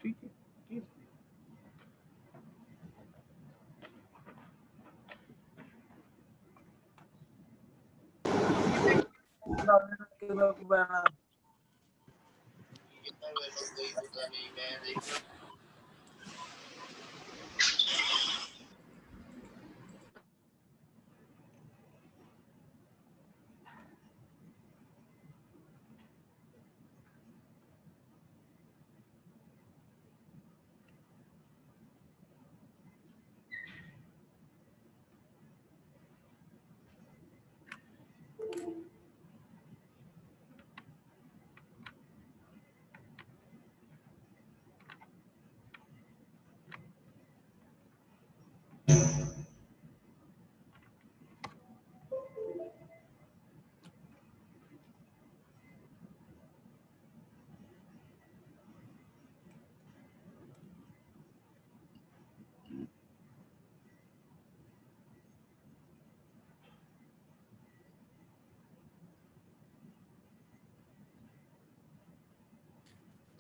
ठीक है, ठीक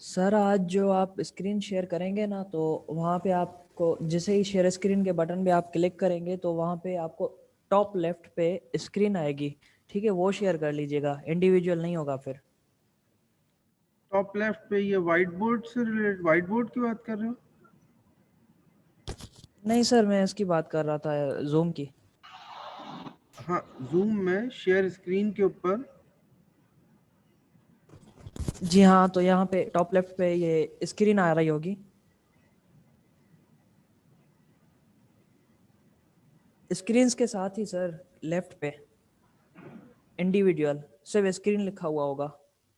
सर आज जो आप स्क्रीन शेयर करेंगे ना, तो वहाँ पे आपको जैसे ही शेयर स्क्रीन के बटन पे आप क्लिक करेंगे तो वहाँ पे आपको टॉप लेफ्ट पे स्क्रीन आएगी, ठीक है, वो शेयर कर लीजिएगा, इंडिविजुअल नहीं होगा फिर। टॉप लेफ्ट पे ये व्हाइट बोर्ड से रिलेटेड, व्हाइट बोर्ड की बात कर रहे हो? नहीं सर, मैं इसकी बात कर रहा था, जूम की। हाँ, जूम में शेयर स्क्रीन के ऊपर जी हाँ, तो यहाँ पे टॉप लेफ्ट पे ये स्क्रीन आ रही होगी, स्क्रीन्स के साथ ही सर लेफ्ट पे इंडिविजुअल सिर्फ स्क्रीन लिखा हुआ होगा,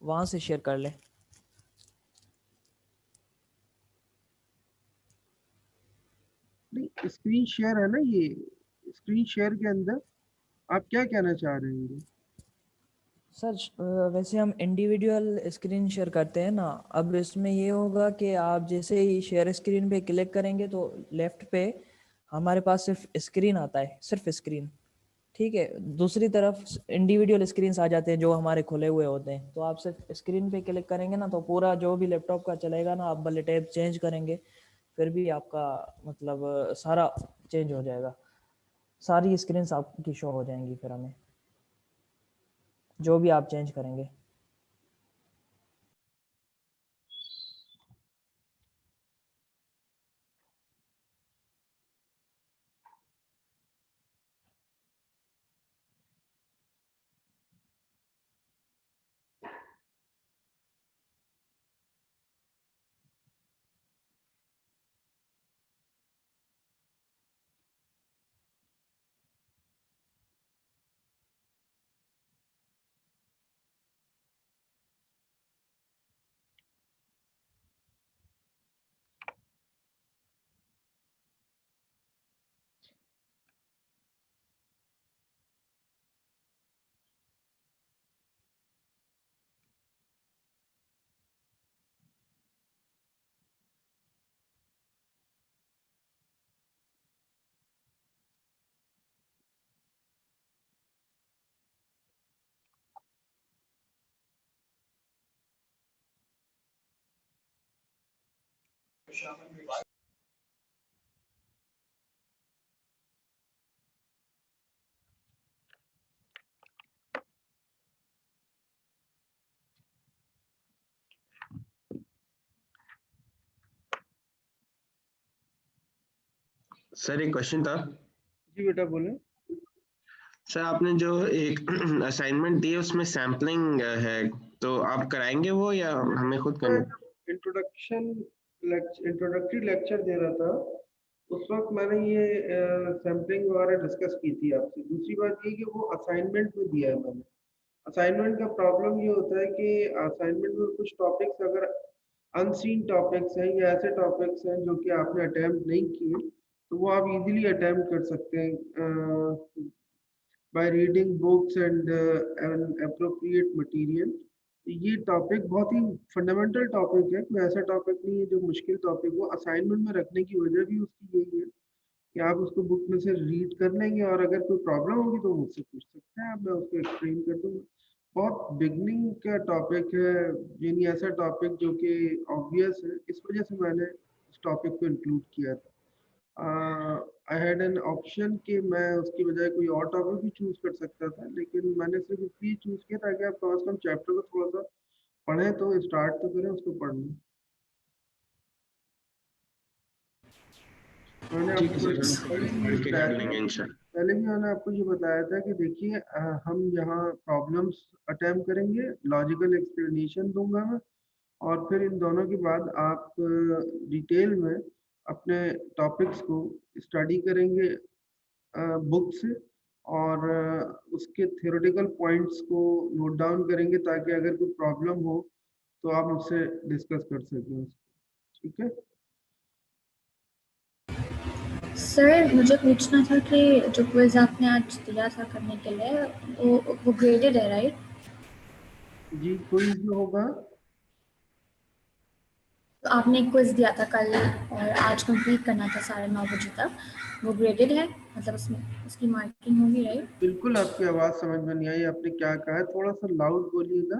वहाँ से शेयर कर लें। नहीं, स्क्रीन शेयर है ना ये। स्क्रीन शेयर के अंदर आप क्या कहना चाह रहे हैं? सर वैसे हम इंडिविजुअल स्क्रीन शेयर करते हैं ना, अब इसमें ये होगा कि आप जैसे ही शेयर स्क्रीन पे क्लिक करेंगे तो लेफ्ट पे हमारे पास सिर्फ स्क्रीन आता है, सिर्फ स्क्रीन, ठीक है, दूसरी तरफ इंडिविजुअल स्क्रीन्स आ जाते हैं जो हमारे खुले हुए होते हैं। तो आप सिर्फ स्क्रीन पे क्लिक करेंगे ना तो पूरा जो भी लैपटॉप का चलेगा ना, आप भले टैब चेंज करेंगे फिर भी आपका मतलब सारा चेंज हो जाएगा, सारी स्क्रीन्स आपकी शो हो जाएंगी फिर हमें, जो भी आप चेंज करेंगे। सर एक क्वेश्चन था। जी बेटा बोले। सर आपने जो एक असाइनमेंट दी है उसमें सैम्पलिंग है, तो आप कराएंगे वो या हमें खुद मैं करनी? इंट्रोडक्शन इंट्रोडक्टरी लेक्चर दे रहा था, उस वक्त मैंने ये सैम्पलिंग वगैरह डिस्कस की थी आपसे। दूसरी बात ये कि वो असाइनमेंट में दिया है मैंने। असाइनमेंट का प्रॉब्लम ये होता है कि असाइनमेंट में कुछ टॉपिक्स अगर अनसीन टॉपिक्स हैं या ऐसे टॉपिक्स हैं जो कि आपने अटेम्प्ट नहीं किए, तो वो आप इजीली अटेम्प्ट कर सकते हैं by reading books and appropriate material. ये टॉपिक बहुत ही फंडामेंटल टॉपिक है, कोई ऐसा टॉपिक नहीं है जो मुश्किल टॉपिक हो। असाइनमेंट में रखने की वजह भी उसकी यही है कि आप उसको बुक में से रीड कर लेंगे और अगर कोई प्रॉब्लम होगी तो मुझसे पूछ सकते हैं आप, मैं उसको एक्सप्लेन कर दूंगा। बहुत बिगनिंग का टॉपिक है, यानी ऐसा टॉपिक जो कि ऑब्वियस है, इस वजह से मैंने इस टॉपिक को इंक्लूड किया था। आई हैड एन ऑप्शन कि मैं उसकी बजाय कोई और टॉपिक भी चूज कर सकता था, लेकिन मैंने सिर्फ इसलिए चूज किया ताकि आप कम से कम चैप्टर को थोड़ा सा पढ़ें, तो स्टार्ट तो करें उसको पढ़ना। मैंने ठीक है आपको सर, पहले हम भी ये पढ़ के बताया कर था, लेंगे इंशाल्लाह। पहले भी मैंने आपको ये बताया था कि देखिए हम यहाँ प्रॉब्लम्स अटेम्प्ट करेंगे, लॉजिकल एक्सप्लेनेशन दूंगा मैं, और फिर इन दोनों के बाद आप डिटेल में अपने टॉपिक्स को स्टडी करेंगे बुक से, और उसके थ्योरेटिकल पॉइंट्स को नोट डाउन करेंगे ताकि अगर कोई प्रॉब्लम हो तो आप मुझसे डिस्कस कर सकें उसको। ठीक है सर मुझे पूछना था कि जो क्विज आपने आज दिया था करने के लिए वो ग्रेडेड है राइट? जी, कोई जो होगा तो आपने एक क्विज दिया था कल और आज कंप्लीट करना था 9:30 बजे तक, वो ग्रेडेड है? मतलब उसमें उसकी मार्किंग होगी राइट? बिल्कुल। आपकी आवाज़ समझ में नहीं आई, आपने क्या कहा है, थोड़ा सा लाउड बोलिएगा।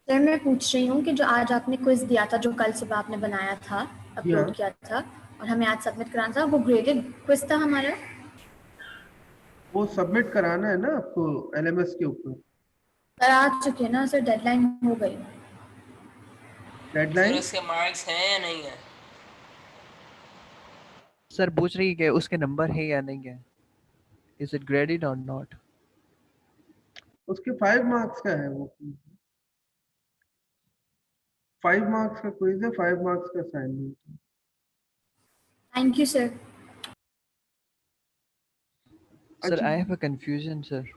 सर मैं पूछ रही हूँ कि जो आज आपने क्विज दिया था, जो कल सुबह आपने बनाया था, जी हाँ, अपलोड किया था और हमें आज सबमिट कराना था, वो ग्रेडेड क्विज था हमारा? वो सबमिट कराना है ना आपको एलएमएस के ऊपर। सर आ चुके हैं ना सर, डेडलाइन हो गई। सर डेडलाइन उसके मार्क्स हैं या नहीं है? सर पूछ रही है कि उसके नंबर है या नहीं है, इज इट ग्रेडेड और नॉट। उसके 5 मार्क्स का है वो, 5 मार्क्स का क्विज है, 5 मार्क्स का असाइनमेंट है। Thank you sir. सर अच्छा, I have a confusion sir,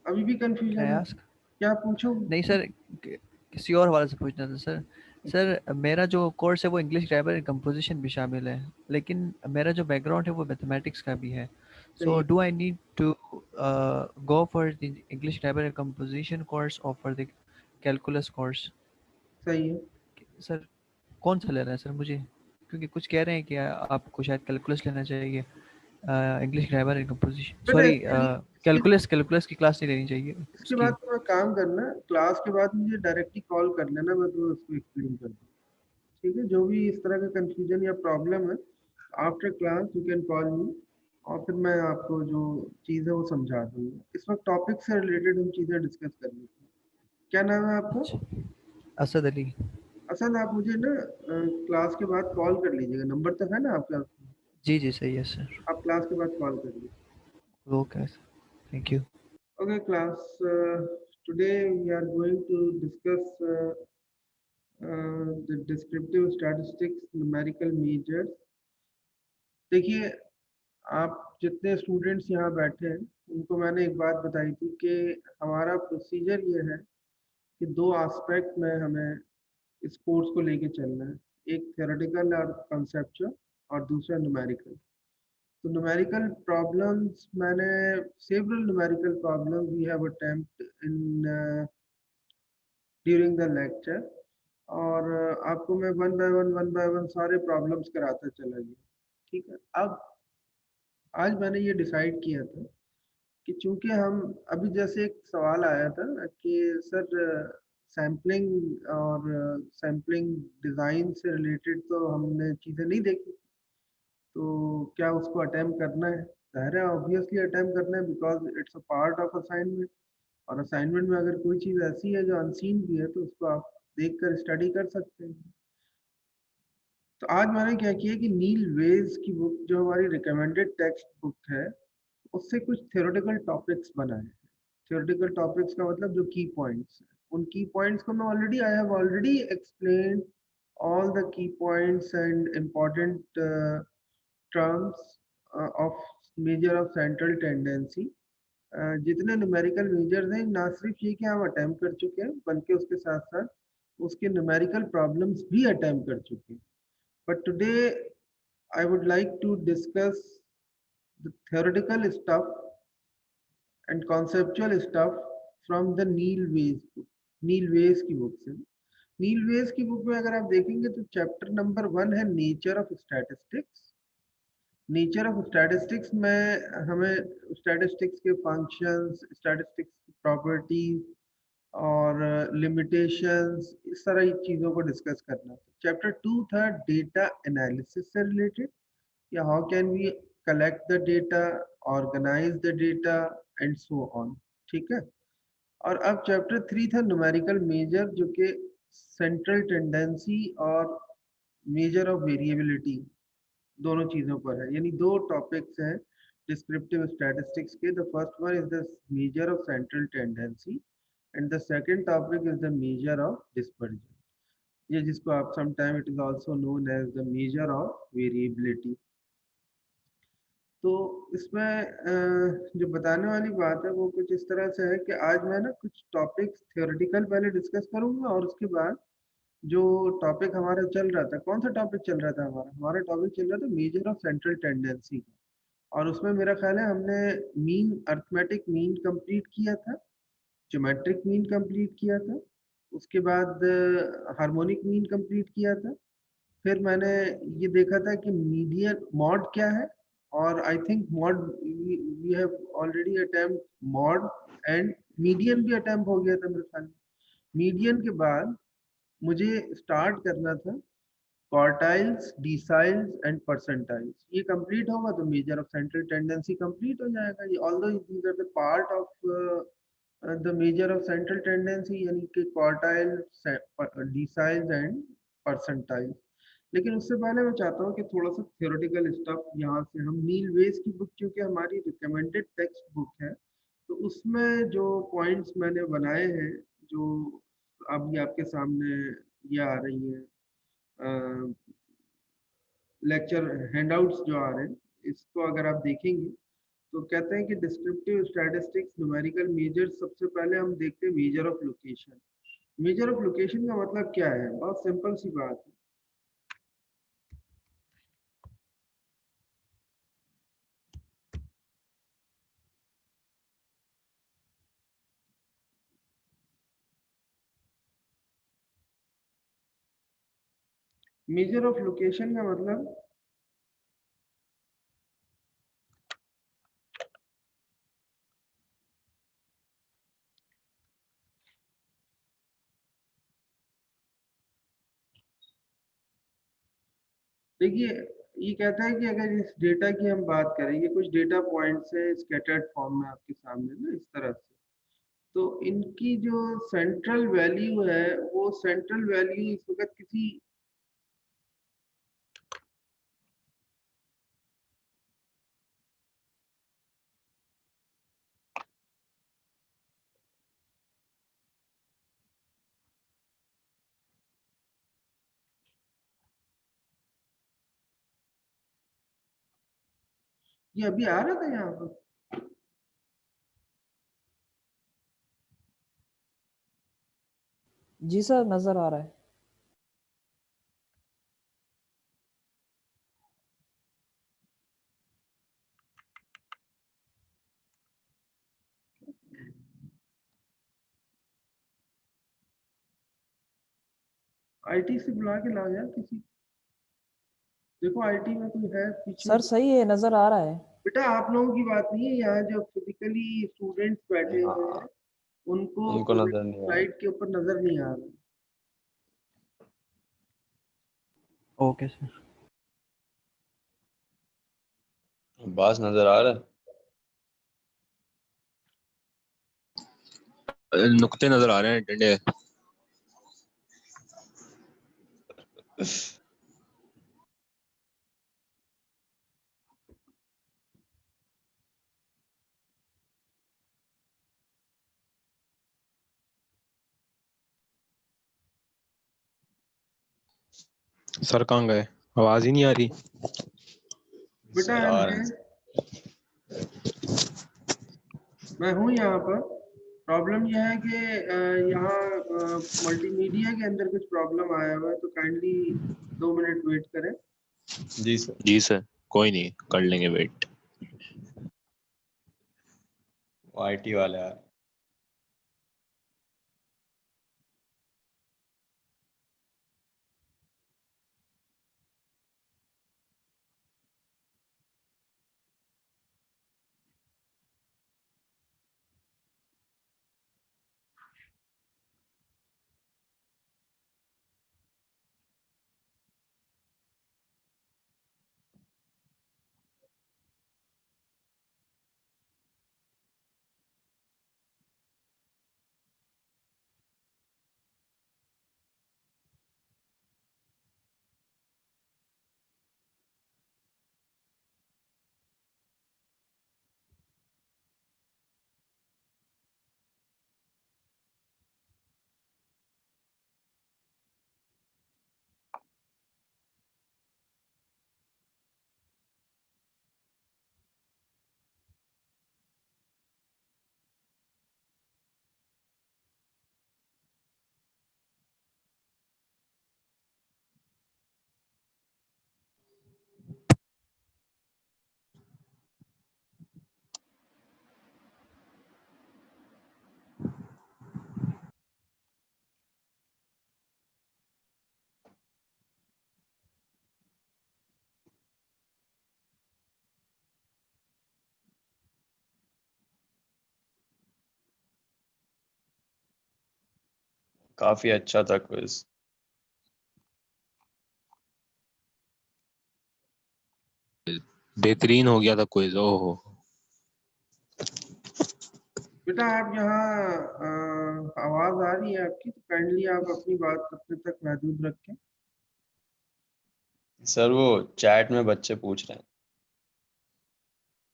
अभी भी कैन आई कंफ्यूजन है, आस्क। क्या पूछो। नहीं सर, किसी और हवाले से पूछना था सर। सर मेरा जो कोर्स है वो इंग्लिश ग्रामर एंड कंपोजिशन भी शामिल है, लेकिन मेरा जो बैकग्राउंड है वो मैथमेटिक्स का भी है। सही सो है, do I need to go for the English grammar and composition course और फॉर द कैलकुलस कोर्स? सही है। सर कौन सा लेना है सर मुझे, क्योंकि कुछ कह रहे हैं कि आपको शायद कैलकुलस लेना चाहिए, इंग्लिश ग्रामर एंड कंपोजिशन, फिर सॉरी ऐसे नहीं, कैलकुलस कैलकुलस की क्लास नहीं लेनी चाहिए इसके बाद उसकी। तो मैं काम करना, क्लास के बाद मुझे डायरेक्टली कॉल कर लेना, मैं तो उसको एक्सप्लेन कर दूँ। ठीक है, जो भी इस तरह का कंफ्यूजन या प्रॉब्लम है, after class you can call मी, और फिर मैं आपको जो चीज़ है वो समझा दूंगा। इस वक्त टॉपिक से रिलेटेड हम चीज़ें डिस्कस कर लेते हैं। क्या नाम है आपका? अच्छा, असद अली। असल आप मुझे ना क्लास के बाद कॉल कर लीजिएगा, नंबर तो है ना आपका, जी जी सही है सर। आप क्लास के बाद कॉल कर लीजिए। Okay sir, thank you. Okay, class. Today we are going to discuss the descriptive statistics numerical measures. देखिए, आप जितने स्टूडेंट्स यहाँ बैठे हैं उनको मैंने एक बात बताई थी कि हमारा प्रोसीजर ये है कि दो एस्पेक्ट में हमें इस कोर्स को लेके चलना है, एक थ्योरेटिकल और कंसेप्चुअल, और दूसरा न्यूमेरिकल। तो न्यूमेरिकल प्रॉब्लम्स मैंने several numerical problems we have attempt in during the lecture, और आपको मैं वन बाय वन सारे प्रॉब्लम्स कराता चला गया। ठीक है, अब आज मैंने ये डिसाइड किया था कि चूंकि हम अभी, जैसे एक सवाल आया था कि सर सैम्पलिंग और सैम्पलिंग डिज़ाइन से रिलेटेड तो हमने चीज़ें नहीं देखी, तो क्या उसको अटेम्प्ट करना है? ज़ाहिर है, ऑब्वियसली अटेम्प्ट करना है, because it's a part of assignment. और असाइनमेंट में अगर कोई चीज़ ऐसी है जो अनसीन भी है तो उसको आप देख कर स्टडी कर सकते हैं। तो आज मैंने क्या किया कि नील वेज की बुक, जो हमारी रिकमेंडेड टेक्स्ट बुक है, उससे कुछ थ्योरेटिकल टॉपिक्स बनाए हैं। थ्योरेटिकल टॉपिक्स का मतलब जो की पॉइंट्स हैं, उन की पॉइंट्स को मैं already, I have already explain all the key points and important terms of measure of central tendency। जितने न्यूमेरिकल मेजर्स हैं, ना सिर्फ ये कि हम अटेम्प्ट कर चुके हैं, बल्कि उसके साथ साथ उसके न्यूमेरिकल प्रॉब्लम्स भी अटेम्प्ट कर चुके हैं। But today I would like to discuss the theoretical stuff and conceptual stuff from the Neil Weiss book, Neil Weiss की बुक से। नील वेज की बुक में अगर आप देखेंगे तो चैप्टर नंबर 1 है nature of statistics, nature of statistics में हमें स्टैटिस्टिक्स के फंक्शंस, स्टैटिस्टिक्स की प्रॉपर्टीज और लिमिटेशंस, इस तरह की चीज़ों को डिस्कस करना था। चैप्टर 2 था डेटा एनालिसिस से रिलेटेड, या how can we collect the data, organize the data and so on. ठीक है। और अब चैप्टर 3 था न्यूमेरिकल मेजर, जो कि सेंट्रल टेंडेंसी और मेजर ऑफ वेरिएबिलिटी दोनों चीजों पर है, यानी दो टॉपिक्स हैं डिस्क्रिप्टिव स्टैटिस्टिक्स के। The first one is the measure of central tendency and the second topic is the measure of dispersion, ये जिसको आप sometime it is also known as the measure of variability. तो इसमें जो बताने वाली बात है वो कुछ इस तरह से है कि आज मैं ना कुछ टॉपिक्स थियोरेटिकल पहले डिस्कस करूंगा, और उसके बाद जो टॉपिक हमारा चल रहा था, कौन सा टॉपिक चल रहा था हमारा, टॉपिक चल रहा था मेजर ऑफ सेंट्रल टेंडेंसी का। और उसमें मेरा ख्याल है हमने मीन, अर्थमेटिक मीन कंप्लीट किया था, ज्योमेट्रिक मीन कंप्लीट किया था, उसके बाद हार्मोनिक मीन कंप्लीट किया था। फिर मैंने ये देखा था कि मीडियन मॉड क्या है, और I think mod we have already attempt mod, and median भी अटेम्प्ट हो गया था मेरे ख्याल में। मीडियन के बाद मुझे स्टार्ट करना था क्वार्टाइल्स, डिसाइल्स एंड परसेंटाइल्स। ये कंप्लीट होगा तो measure of central tendency complete हो जाएगा। ये although these are the part of the measure of central tendency, यानी कि क्वार्टाइल, डिसाइल्स एंड परसेंटाइल्स। लेकिन उससे पहले मैं चाहता हूँ कि थोड़ा सा थ्योरेटिकल स्टफ यहाँ से हम, नील वेस की बुक क्योंकि हमारी रिकमेंडेड टेक्स्ट बुक है, तो उसमें जो पॉइंट्स मैंने बनाए हैं, जो अभी आपके सामने ये आ रही है लेक्चर हैंडआउट्स जो आ रहे हैं, इसको अगर आप देखेंगे तो कहते हैं कि डिस्क्रिप्टिव स्टैटिस्टिक्स न्यूमेरिकल मेजर, सबसे पहले हम देखते हैं major of location. Measure of location का मतलब क्या है, बहुत सिंपल सी बात है। मेजर ऑफ लोकेशन का मतलब देखिए, ये कहता है कि अगर इस डेटा की हम बात करें, ये कुछ डेटा पॉइंट्स है स्कैटर्ड फॉर्म में आपके सामने ना, इस तरह से, तो इनकी जो सेंट्रल वैल्यू है, वो सेंट्रल वैल्यू इस वक्त किसी, ये अभी आ रहा था यहाँ पर, जी सर, नज़र आ रहा है। आईटी से बुला के ला यार किसी, देखो आईटी में कोई है पीछे। सर सही है, नज़र आ रहा है। बेटा आप लोगों की बात नहीं है, यहाँ जो फिजिकली स्टूडेंट्स बैठे हुए हैं हाँ, उनको उनको नजर नहीं आ रहा। स्लाइड के ऊपर नजर नहीं आ रहा। Okay sir. बास नजर आ रहा है, नुक्ते नजर आ रहे हैं टेढ़े। सर कहाँ गए, आवाज ही नहीं आ रही। बेटा सर आ रहे हैं। मैं हूँ यहाँ पर। प्रॉब्लम यह है कि यहाँ मल्टीमीडिया के अंदर कुछ प्रॉब्लम आया हुआ है, तो काइंडली 2 मिनट वेट करें। जी सर, कोई नहीं, कर लेंगे वेट। आईटी वाले आ रहे हैं। काफी अच्छा था क्विज। बेहतरीन हो गया था क्विज। ओहो बेटा आप यहाँ आवाज आ रही है आपकी, तो काइंडली आप अपनी बात अपने तक महदूद रखें। सर वो चैट में बच्चे पूछ रहे हैं।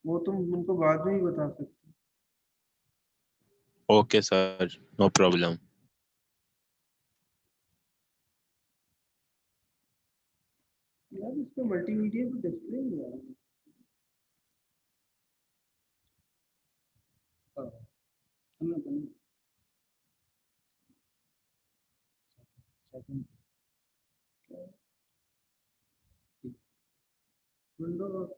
वो तुम उनको बाद में ही बता सकते ओके सर, नो प्रॉब्लम। हो। यार इसका मल्टीमीडिया तो डिस्प्ले नहीं आ रहा है। हाँ, सुनो, second window of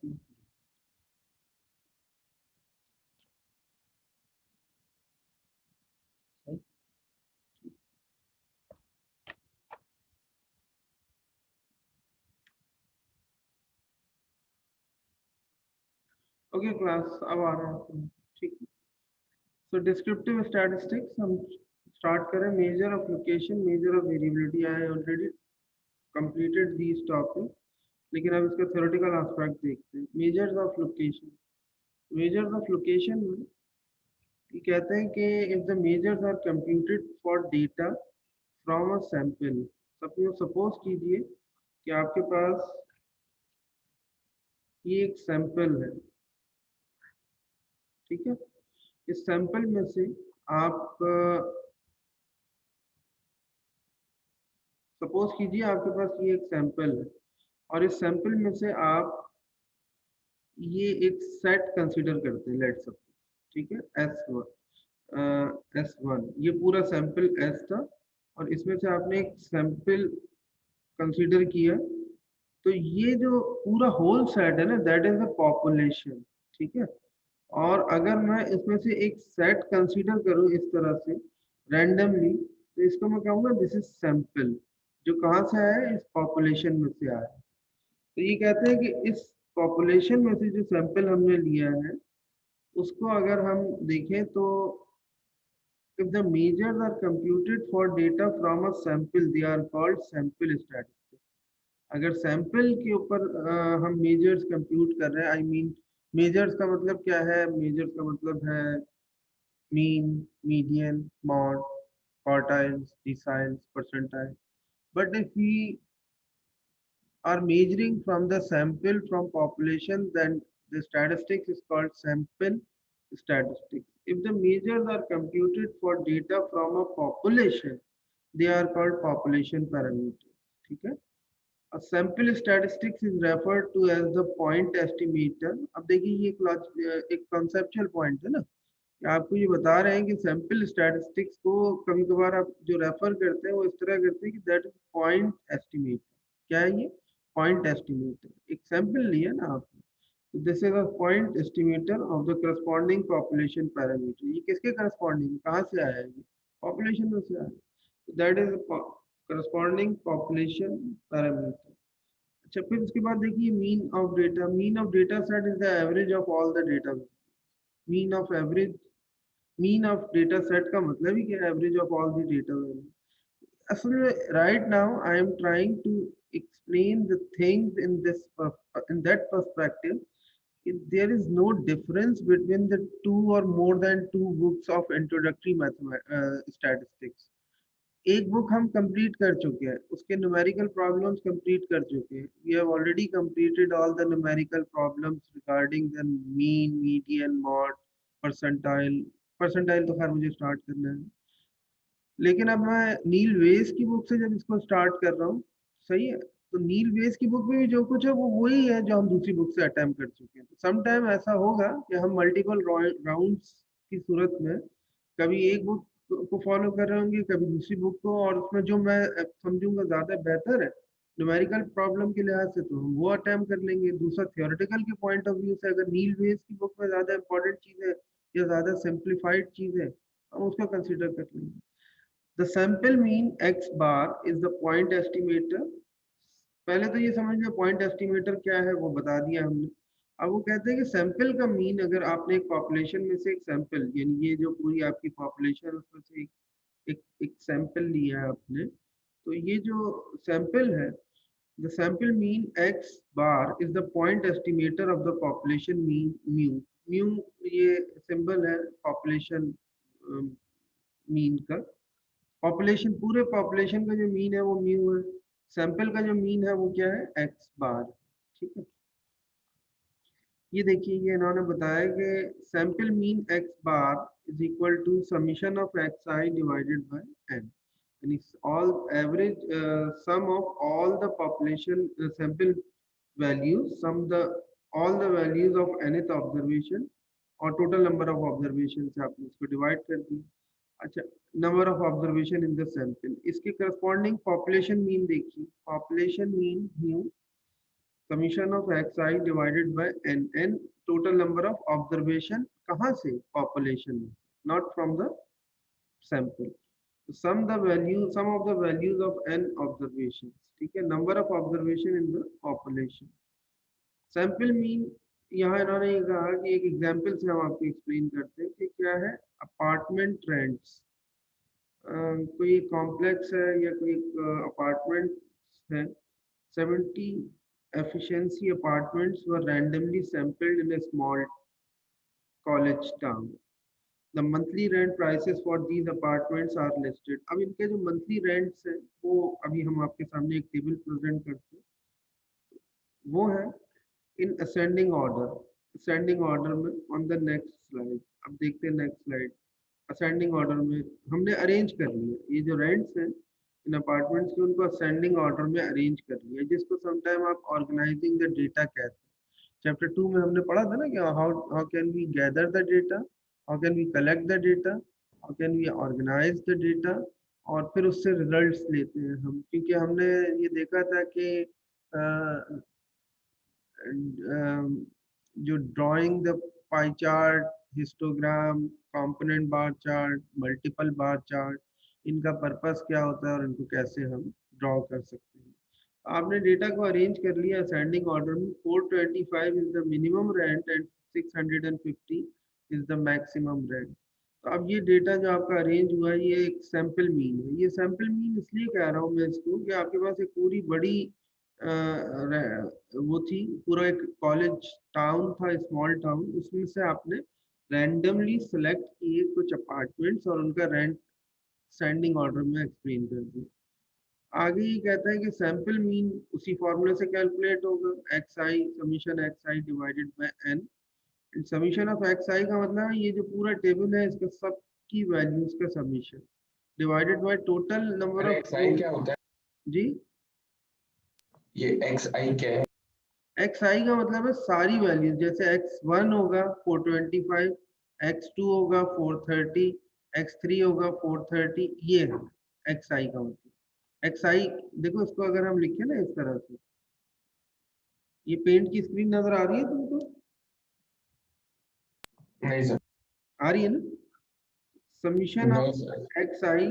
okay class अब आ रहा है, ठीक है। सो डिस्क्रिप्टिव स्टैटिस्टिक्स हम स्टार्ट करें। Measure of location, measure of variability. I already completed this topic, लेकिन अब इसका थ्योरेटिकल एस्पेक्ट देखते हैं। Measures of location, measures of location में ये कहते हैं कि if the measures are computed for data from a sample. Suppose कीजिए कि आपके पास ये एक सैंपल है, ठीक है। इस सैंपल में से आप सपोज कीजिए आपके पास ये एक सैंपल है, और इस सैंपल में से आप ये एक सेट कंसीडर करते हैं, लेट्स सपोज, ठीक है, S1 ये पूरा सैंपल S था, और इसमें से आपने एक सैंपल कंसीडर किया। तो ये जो पूरा होल सेट है ना, दैट इज द पॉपुलेशन, ठीक है। और अगर मैं इसमें से एक सेट कंसीडर करूं इस तरह से रैंडमली, तो इसको मैं कहूँगा दिस इज सैंपल, जो कहाँ से आया है, इस पॉपुलेशन में से आया है। तो ये कहते हैं कि इस पॉपुलेशन में से जो सैंपल हमने लिया है, उसको अगर हम देखें तो if the measures are computed for data from a sample, they are called sample statistics. अगर सैंपल के ऊपर हम मेजर्स कंप्यूट कर रहे हैं, आई मीन मेजर्स का मतलब क्या है, मेजर्स का मतलब है mean, median, mode, quartiles, deciles, percentile. But if we are measuring from the sample from population, then the statistics is called sample statistics. If the measures are computed for data from a population, they are called population parameters. ठीक है। A sample statistics is referred to as the point estimator. अब देखिए ये एक conceptual point है ना, कि आपको ये बता रहे हैं कि सैंपल स्टैटिस्टिक्स को कभी कभार आप जो रेफर करते हैं वो इस तरह करते हैं कि दैट इज पॉइंट एस्टिमेटर। क्या है ये? Point estimator. एक सैंपल लिया ना आपने, तो this is a point estimator of the corresponding population parameter. ये किसके करस्पॉन्डिंग, कहाँ से आया है? ये पॉपुलेशन में से आया है, that is corresponding population parameter. अच्छा, फिर उसके बाद देखिए mean of data. Mean of data set is the average of all the data. Mean of average, mean of data set का मतलब ही क्या, average of all the data value. असल में right now I am trying to explain the things in this in that perspective. There is no difference between the two or more than two books of introductory statistics. एक book हम complete कर चुके हैं, उसके numerical problems complete कर चुके हैं। We have already completed all the numerical problems regarding the mean, median, mode, percentile. Percentile तो खैर मुझे स्टार्ट करना है, लेकिन अब मैं नील वेस की बुक से जब इसको स्टार्ट कर रहा हूँ, सही है, तो नील वेस की बुक में भी जो कुछ है वो वही है जो हम दूसरी बुक से अटेम्प्ट कर चुके हैं। तो सम टाइम ऐसा होगा कि हम मल्टीपल राउंड्स की सूरत में कभी एक बुक को फॉलो कर रहे होंगे, कभी दूसरी बुक को, और उसमें जो मैं समझूंगा ज्यादा बेहतर है न्यूमेरिकल प्रॉब्लम के लिहाज से, तो हम वो अटेम्प्ट कर लेंगे। दूसरा थियोरेटिकल के पॉइंट ऑफ व्यू से अगर नील वेस की बुक में ज्यादा इंपॉर्टेंट चीज है या ज्यादा सिंप्लीफाइड चीज है, हम उसको कंसिडर कर लेंगे। The sample mean x bar is the point estimator. पहले तो ये समझ लो पॉइंट एस्टिमेटर क्या है, वो बता दिया हमने। अब वो कहते हैं कि सैंपल का मीन, अगर आपने एक पॉपुलेशन में से एक सैंपल, यानी ये जो पूरी आपकी पॉपुलेशन है उसमें से एक एक सैंपल लिया है आपने, तो ये जो सैंपल है, the sample mean x bar is the point estimator of the population mean mu. mu ये सिंबल है पॉपुलेशन मीन का। पॉपुलेशन, पूरे पॉपुलेशन का जो मीन है वो म्यू है, सैंपल का जो मीन है वो क्या है, एक्स बार। ठीक है, ये देखिए ये इन्होंने बताया कि sample mean X bar is equal to summation of X I divided by N, यानी all average sum of all the population sample values, sum the all the values of nth observation और total number of observation से आपने इसको divide कर दिया। अच्छा, number of observation in the sample, इसके corresponding population mean देखिए, population mean mu summation of X I divided by N, N total number of observation कहाँ से, पॉपुलेशन में, not from the sample. Sum the value, sum of the values of n observation, ठीक है, number of observation in the population. Sample mean यहाँ इन्होंने ये कहा कि एक एग्जांपल से हम आपको एक्सप्लेन करते हैं कि क्या है अपार्टमेंट रेंट्स। कोई कॉम्प्लेक्स है या कोई अपार्टमेंट है, 70 efficiency apartments were randomly sampled in a small college town. The monthly rent prices for these apartments are listed. अब इनके जो monthly rents हैं वो अभी हम आपके सामने एक टेबल प्रेजेंट करते हैं, वो है in ascending order, ascending order में on the next slide। अब देखते हैं नेक्स्ट स्लाइड। असेंडिंग ऑर्डर में हमने अरेंज कर लिया ये जो रेंट्स हैं इन अपार्टमेंट्स के, उनको असेंडिंग ऑर्डर में अरेंज कर लिया, जिसको समटाइम आप ऑर्गेनाइजिंग द डेटा कहते हैं। चैप्टर 2 में हमने पढ़ा था ना कि how can we gather the data, how can we collect the data, how can we organize the data, और फिर उससे रिजल्ट्स लेते हैं हम, क्योंकि हमने ये देखा था कि जो drawing the pie chart, histogram, component bar chart, multiple bar chart, इनका पर्पस क्या होता है और इनको कैसे हम ड्रॉ कर सकते हैं। आपने डेटा को अरेंज कर लिया असेंडिंग ऑर्डर में। 425 is the minimum rent and 650 is the maximum rent. तो अब ये डेटा जो आपका अरेंज हुआ है ये एक सैंपल मीन है। ये सैंपल मीन इसलिए कह रहा हूँ मैं इसको कि आपके पास एक पूरी बड़ी वो थी, पूरा एक कॉलेज टाउन था, स्मॉल टाउन, उसमें से आपने रैंडमली सेलेक्ट किए कुछ अपार्टमेंट्स और उनका रेंट सेंडिंग ऑर्डर में एक्सप्लेन कर दिया। आगे ये कहता है कि सैंपल मीन उसी फॉर्मूले से कैलकुलेट होगा, X I summation X I divided by N. Summation of X I का मतलब है ये जो पूरा टेबल है इसका सब की वैल्यूज का summation divided by total number of. X I क्या होता है जी, ये एक्स आई क्या है? एक्स आई का मतलब है सारी वैल्यूज, जैसे x1 होगा 425, x2 होगा 430, x3 होगा 430, ये है एक्स आई का मतलब। एक्स आई देखो, इसको अगर हम लिखें ना इस तरह से, ये पेंट की स्क्रीन नजर आ रही है तुमको? नहीं सर। आ रही है ना? समीशन ऑफ एक्स आई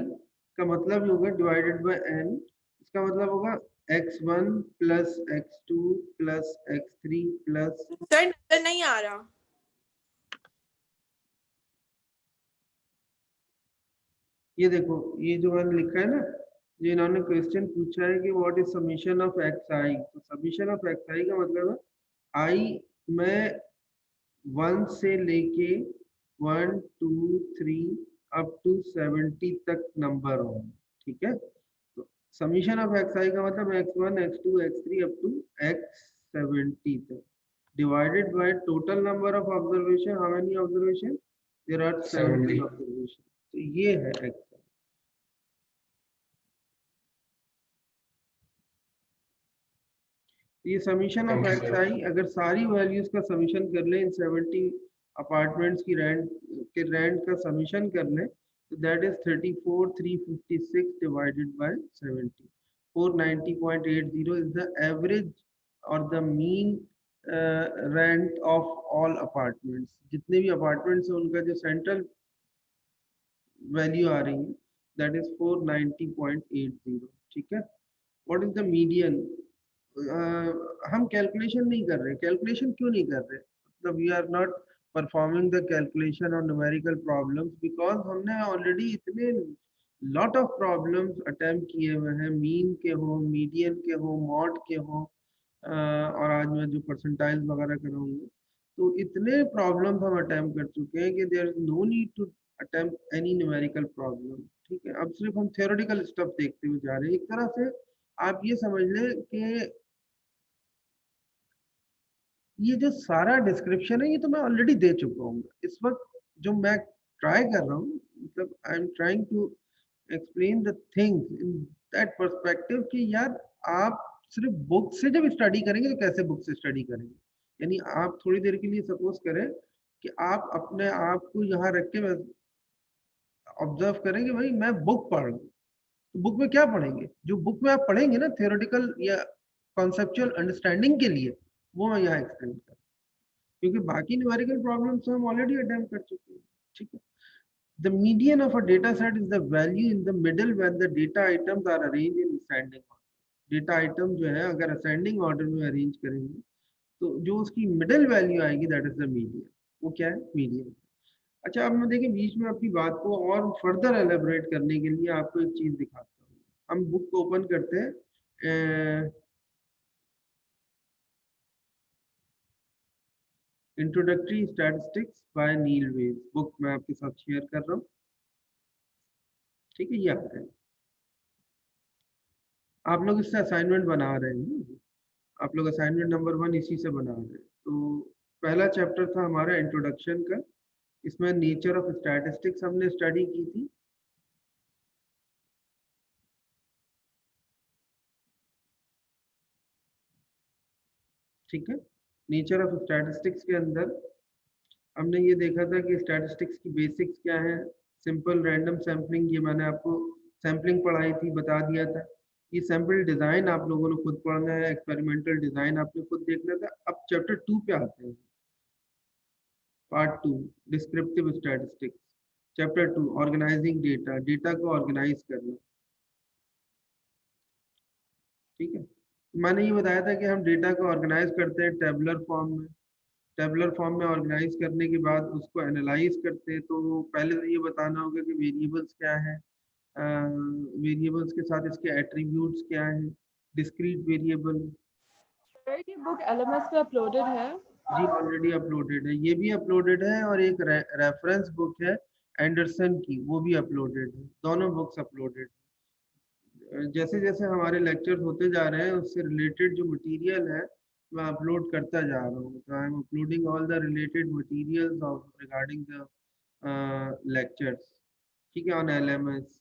का मतलब होगा डिवाइडेड बाय एन, इसका मतलब होगा x1 plus x2 plus x3 plus. Sir नजर नहीं आ रहा। ये देखो, ये जो मैंने लिखा है ना, ये इन्होंने क्वेश्चन पूछा है कि what is summation of X I. तो समीशन ऑफ एक्स आई का मतलब है आई में 1 से लेके 1 2 3 अप टू 70 तक नंबर हो, ठीक है। तो समीशन ऑफ एक्स आई का मतलब x1 x2 x3 up to x70 तक divided by total number of observation. How many observation? There are 70 observation. तो ये है एक्स। ये समीशन ऑफ एक्स आई, अगर सारी वैल्यूज का समीशन कर ले, इन 70 अपार्टमेंट्स की रेंट का समीशन कर ले, तो that is 34,356 divided by 70। 490.80 is the average और the mean rent of all apartments. जितने भी अपार्टमेंट्स हैं उनका जो सेंट्रल वैल्यू आ रही है दैट इज 490.80, ठीक है। What is the median? हम कैलकुलेशन नहीं कर रहे। कैलकुलेशन क्यों नहीं कर रहे? मतलब we are not performing the calculation और न्यूमेरिकल प्रॉब्लम्स बिकॉज हमने ऑलरेडी इतने लॉट ऑफ प्रॉब्लम्स अटेम्प्ट किए हुए हैं, मीन के हो, मीडियन के हो, मॉड के हो, और आज मैं जो परसेंटाइल वगैरह कराऊंगा, तो इतने प्रॉब्लम्स हम अटेम्प्ट कर चुके हैं कि there is no need to attempt any numerical problem. ठीक है, अब सिर्फ हम थियोरेटिकल स्टफ देखते हुए जा रहे हैं। एक तरह से आप ये समझ लें कि ये जो सारा डिस्क्रिप्शन है ये तो मैं ऑलरेडी दे चुका हूँ। इस वक्त जो मैं ट्राई कर रहा हूँ, मतलब I am trying to explain the things in that perspective कि यार आप सिर्फ बुक से जब स्टडी करेंगे तो कैसे बुक से स्टडी करेंगे। यानी आप थोड़ी देर के लिए सपोज करें कि आप अपने आप को यहाँ रख के ऑब्जर्व करेंगे भाई मैं बुक पढ़ रहा हूँ, तो बुक में क्या पढ़ेंगे, जो बुक में आप पढ़ेंगे ना थियोरेटिकल या कॉन्सेप्चुअल अंडरस्टैंडिंग के लिए, वो मैं यहाँ एक्सप्लेन कर, क्योंकि बाकी न्यूमेरिकल प्रॉब्लम्स हम ऑलरेडी अटेम्प्ट कर चुके हैं। ठीक है, the median of a data set is the value in the middle when the data items are arranged in ascending order। data item जो है अगर ascending order में अरेंज करेंगे तो जो उसकी मिडिल वैल्यू आएगी दैट इज द मीडियन। वो क्या है, मीडियन। अच्छा, अब मैं देखिए बीच में अपनी बात को और फर्दर एलेबोरेट करने के लिए आपको एक चीज दिखाता हूँ। हम बुक को ओपन करते हैं, इंट्रोडक्टरी स्टैटिस्टिक्स बाय नील वेज बुक मैं आपके साथ शेयर कर रहा हूँ। ठीक है, ये आता है, आप लोग इससे असाइनमेंट बना रहे हैं, आप लोग असाइनमेंट नंबर 1 इसी से बना रहे हैं। तो पहला चैप्टर था हमारा इंट्रोडक्शन का, इसमें नेचर ऑफ स्टैटिस्टिक्स हमने स्टडी की थी। ठीक है, नेचर ऑफ स्टैटिस्टिक्स के अंदर हमने ये देखा था कि स्टैटिस्टिक्स की बेसिक्स क्या है। सिंपल रैंडम सैम्पलिंग, ये मैंने आपको सैम्पलिंग पढ़ाई थी, बता दिया था। ये सैम्पल डिजाइन आप लोगों ने खुद पढ़ना है, एक्सपेरिमेंटल डिजाइन आपने खुद देखना था। अब चैप्टर 2 पे आते हैं, part 2 descriptive statistics. Chapter 2 organizing data, data को ऑर्गेनाइज करना। ठीक है, मैंने ये बताया था कि हम डेटा को ऑर्गेनाइज करते हैं टेबुलर फॉर्म में। टेबुलर फॉर्म में ऑर्गेनाइज करने के बाद उसको एनालाइज करते हैं। तो पहले तो ये बताना होगा कि वेरिएबल्स क्या है, वेरिएबल्स के साथ इसके एट्रीब्यूट्स क्या हैं, डिस्क्रीट वेरिएबल। ये बुक LMS पे अपलोडेड है? जी ऑलरेडी अपलोडेड है, ये भी अपलोडेड है, और एक रेफरेंस बुक है एंडरसन की, वो भी अपलोडेड है। दोनों बुक्स अपलोडेड। जैसे जैसे हमारे लेक्चर होते जा रहे हैं उससे रिलेटेड जो मटेरियल है मैं अपलोड करता जा रहा हूँ। तो I am uploading all the related materials of regarding the lectures. ठीक है, ऑन LMS।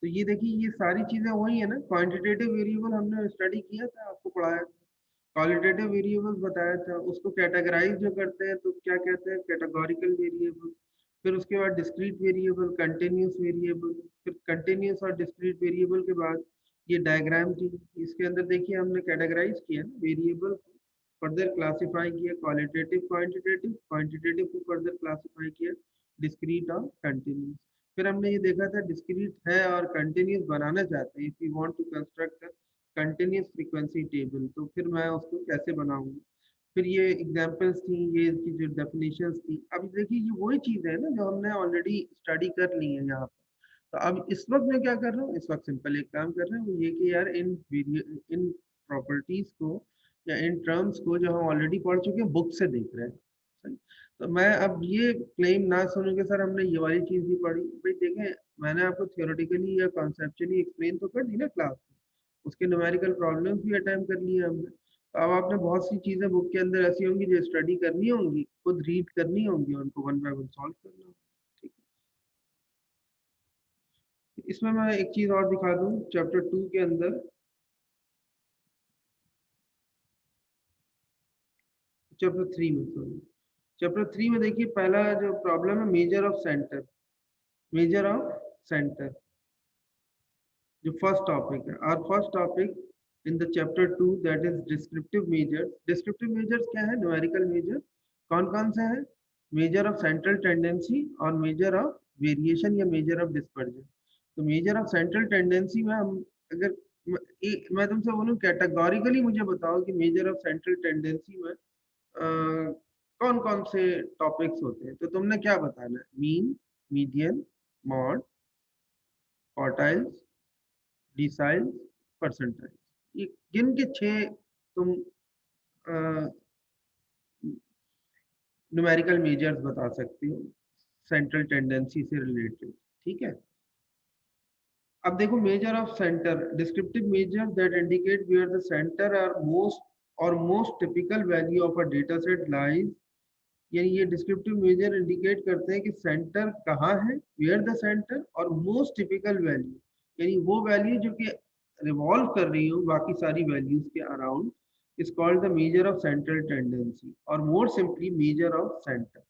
तो ये देखिए ये सारी चीजें वही है ना। क्वांटिटेटिव वेरिएबल हमने स्टडी किया था, आपको पढ़ाया था। क्वालिटेटिव वेरिएबल्स बताया था, उसको कैटेगराइज जो करते हैं तो क्या कहते हैं, कैटेगोरिकल वेरिएबल। फिर उसके बाद डिस्क्रीट वेरिएबल, कंटिन्यूस वेरिएबल। फिर कंटिन्यूस और डिस्क्रीट वेरिएबल के बाद ये डायग्राम थी, इसके अंदर देखिए हमने कैटेगराइज किया ना वेरिएबल को, फर्दर क्लासिफाई किया क्वालिटेटिव क्वांटिटेटिव, क्वांटिटेटिव को फर्दर क्लासिफाई किया डिस्क्रीट और कंटिन्यूस। फिर हमने ये देखा था डिस्क्रीट है और कंटिन्यूस बनाना चाहते हैं, if you want to construct continuous frequency table, तो फिर मैं उसको कैसे बनाऊंगा। फिर ये एग्जांपल्स थी, ये इसकी जो डेफिनेशंस थी। अब देखिए ये वही चीज़ है ना जो हमने ऑलरेडी स्टडी कर ली है यहाँ पर। तो अब इस वक्त मैं क्या कर रहा हूँ, इस वक्त सिंपल एक काम कर रहे हैं, वो ये कि यार इन प्रॉपर्टीज को या इन टर्म्स को जो हम ऑलरेडी पढ़ चुके हैं बुक से देख रहे हैं। सही? तो मैं अब ये क्लेम ना सुनूं कि सर हमने ये वाली चीज़ भी पढ़ी। भाई देखें, मैंने आपको थियोरेटिकली या कॉन्सेप्चुअली एक्सप्लेन तो कर दी ना क्लास में, उसके न्यूमेरिकल प्रॉब्लम्स भी अटेम्प्ट कर लिए हमने। तो अब आपने बहुत सी चीज़ें बुक के अंदर ऐसी होंगी जो स्टडी करनी होंगी, खुद रीड करनी होंगी, उनको 1 बाय 1 सॉल्व करना होगा। ठीक है, इसमें मैं एक चीज़ और दिखा दूं चैप्टर 2 के अंदर। चैप्टर 3 में, सॉरी, चैप्टर 3 में देखिए पहला जो प्रॉब्लम है major of centre. Major of centre जो फर्स्ट टॉपिक है, और first topic in the chapter 2 that is descriptive measures. Descriptive measures क्या है, न्यूमेरिकल मेजर। कौन कौन से हैं, मेजर ऑफ सेंट्रल टेंडेंसी और मेजर ऑफ वेरिएशन या मेजर ऑफ डिस्पर्जन। तो मेजर ऑफ सेंट्रल टेंडेंसी में हम अगर मैं तुमसे बोलूं कैटेगोरिकली मुझे बताओ कि मेजर ऑफ सेंट्रल टेंडेंसी में कौन कौन से टॉपिक्स होते हैं, तो तुमने क्या बताना है, mean, median, mode, quartiles, deciles, percentiles. ये गिन के 6 तुम न्यूमेरिकल मेजर्स बता सकते हो सेंट्रल टेंडेंसी से रिलेटेड, ठीक है। अब देखो measure of center, descriptive measure that indicate where the center are most typical value of a data set lies, यानी ये डिस्क्रिप्टिव मेजर इंडिकेट करते हैं कि सेंटर कहाँ है, वेयर द सेंटर, और मोस्ट टिपिकल वैल्यू यानी वो वैल्यू जो कि रिवॉल्व कर रही हो बाकी सारी वैल्यूज के around is called the measure of central tendency, और more simply measure of center.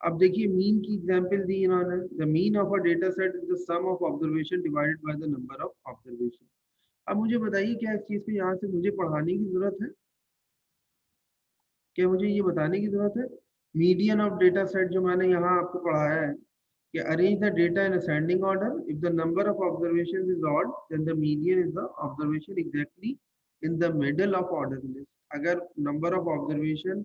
अब देखिए मीन की एग्जांपल दी इन्होंने, the mean of a data set is the sum of observation divided by the number of observation. अब मुझे बताइए क्या इस चीज को यहाँ से मुझे पढ़ाने की जरूरत है, क्या मुझे ये बताने की जरूरत है? मीडियन ऑफ डेटा सेट जो मैंने यहाँ आपको पढ़ाया है कि arrange the data in ascending order, if the number of observations is odd then the median is the observation exactly in the middle of order list. अगर नंबर ऑफ ऑब्जर्वेशन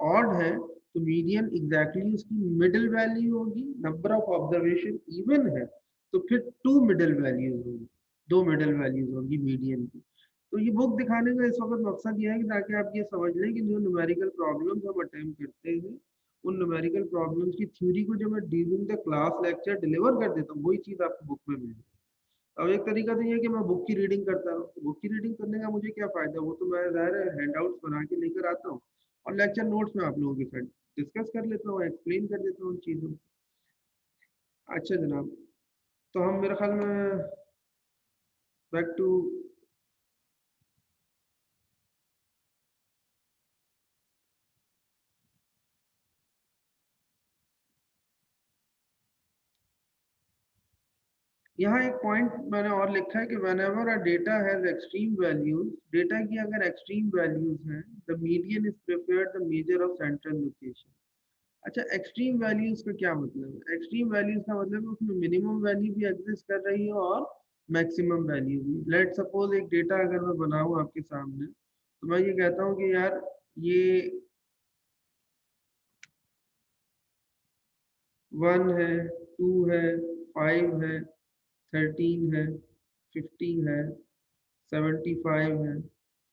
ऑड है तो मीडियन एग्जैक्टली उसकी middle value होगी। Number of observation even है तो फिर 2 middle values होगी, 2 middle values होगी मीडियन की। तो ये बुक दिखाने का इस वक्त मकसद ये है कि ताकि आप ये समझ लें कि जो न्यूमेरिकल प्रॉब्लम्स हम अटेम्प्ट करते हैं उन न्यूमेरिकल प्रॉब्लम्स की थ्योरी को जो मैं during the class lecture deliver कर देता हूँ वही चीज़ आपको बुक में मिल जाएगी। अब एक तरीका तो ये है कि मैं बुक की रीडिंग करता हूँ, तो बुक की रीडिंग करने का मुझे क्या फ़ायदा, वो तो मैं ज़ाहिर है हैंडआउट्स बना के लेकर आता हूँ और लेक्चर नोट्स में आप लोगों के साथ डिस्कस कर लेता हूँ, एक्सप्लेन कर देता हूँ उन चीज़ों को। अच्छा जनाब, तो हम मेरे ख्याल में बैक टू यहाँ एक पॉइंट मैंने और लिखा है कि whenever a data has extreme values, data की अगर एक्सट्रीम वैल्यूज हैं, the median is preferred the measure of central location। अच्छा, एक्सट्रीम वैल्यूज का क्या मतलब है? एक्सट्रीम वैल्यूज का मतलब है उसमें मिनिमम वैल्यू भी एग्जिस्ट कर रही है और मैक्सिमम वैल्यू भी। लेट सपोज एक डेटा अगर मैं बनाऊं आपके सामने, तो मैं ये कहता हूँ कि यार ये 1 है, 2 है, 5 है, 13 है, 50 है, 75 है,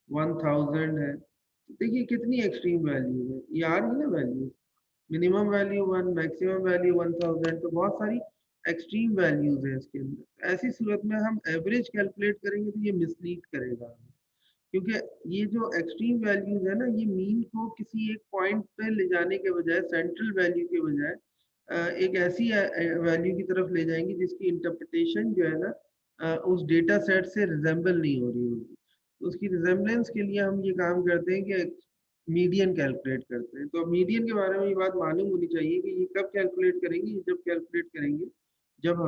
1000 है। तो देखिए कितनी एक्सट्रीम वैल्यू है, ये आ रही है ना value, minimum value 1, maximum value 1000, तो बहुत सारी एक्सट्रीम वैल्यूज है इसके अंदर। ऐसी सूरत में हम एवरेज कैलकुलेट करेंगे तो ये मिसलीड करेगा हमें, क्योंकि ये जो एक्सट्रीम वैल्यूज है ना, ये मीन को किसी एक पॉइंट पे ले जाने के बजाय, सेंट्रल वैल्यू के बजाय एक ऐसी वैल्यू की तरफ ले जाएंगी जिसकी इंटरप्रिटेशन जो है ना उस डेटा सेट से रिजेंबल नहीं हो रही होगी। तो उसकी रिजेंबलेंस के लिए हम ये काम करते हैं कि मीडियन कैलकुलेट करते हैं। तो मीडियन के बारे में ये बात मालूम होनी चाहिए कि ये कब कैलकुलेट करेंगे, जब कैलकुलेट करेंगे जब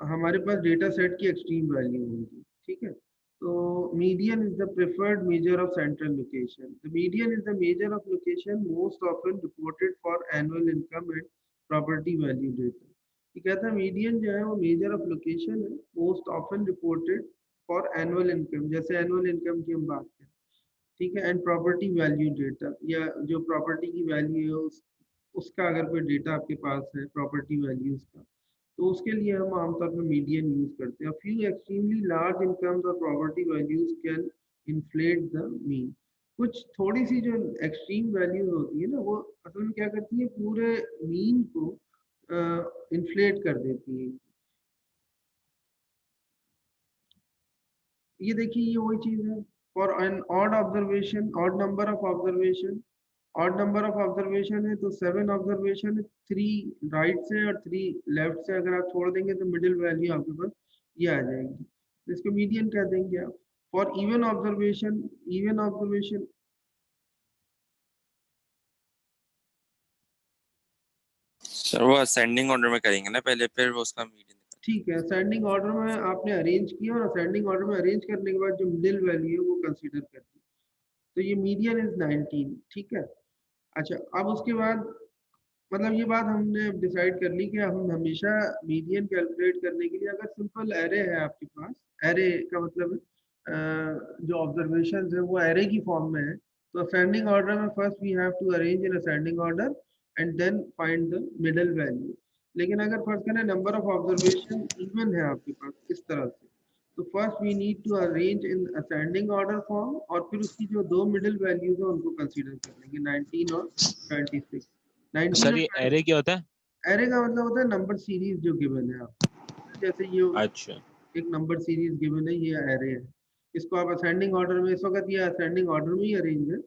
हमारे पास डेटा सेट की एक्सट्रीम वैल्यू होगी, ठीक है। तो median is the preferred major of central location. The median is the measure of location most often reported for annual income and property value data. ये कहता है मीडियन जो है वो मेजर ऑफ लोकेशन है, most often reported for annual income, जैसे annual income की हम बात करें, ठीक है, एंड प्रॉपर्टी वैल्यू डेटा, या जो प्रॉपर्टी की वैल्यू है उसका अगर कोई डेटा आपके पास है प्रॉपर्टी वैल्यूज का, तो उसके लिए हम आमतौर पर मीडियन यूज करते हैं। फ्यू एक्सट्रीमली लार्ज इनकम्स और property values can inflate the mean. कुछ थोड़ी सी जो एक्सट्रीम वैल्यूज होती है ना, वो असल में क्या करती है, पूरे मीन को इन्फ्लेट कर देती है। ये देखिए ये वही चीज है, for an odd observation, odd number of observation, odd number of observation है तो 7 ऑब्जर्वेशन है, 3 राइट से और 3 लेफ्ट से अगर आप छोड़ देंगे तो मिडिल वैल्यू आपके पास ये आ जाएगी, तो इसको मीडियन कह देंगे आप। For even observation, even observation, sir वो असेंडिंग ऑर्डर में करेंगे ना पहले, फिर वो उसका मीडियन। ठीक है, असेंडिंग ऑर्डर में आपने अरेंज किया और असेंडिंग ऑर्डर में अरेंज करने के बाद जो मिडिल वैल्यू है वो कंसीडर कर ली, तो ये मीडियन इज 19, ठीक है। अच्छा, अब उसके बाद मतलब ये बात हमने डिसाइड कर ली कि हम हमेशा मीडियन कैलकुलेट करने के लिए, अगर सिंपल एरे है आपके पास, एरे का मतलब जो ऑब्जर्वेशन है वो एरे की फॉर्म में है, तो असेंडिंग ऑर्डर में first we have to arrange in ascending order and then find the middle value. लेकिन अगर फर्ज करें नंबर ऑफ ऑब्जर्वेशन इवन है आपके पास इस तरह से, तो first we need to arrange in ascending order form, और फिर उसकी जो दो मिडिल वैल्यूज है उनको कंसीडर कर लेंगे 19 और 26। 19 सर और ये एरे क्या होता है? एरे का मतलब होता है नंबर सीरीज जो गिवन है आपको, जैसे ये अच्छा एक नंबर सीरीज गिवन है, ये एरे है, इसको आप असेंडिंग ऑर्डर में, इस वक्त ये असेंडिंग ऑर्डर में ही अरेंज है,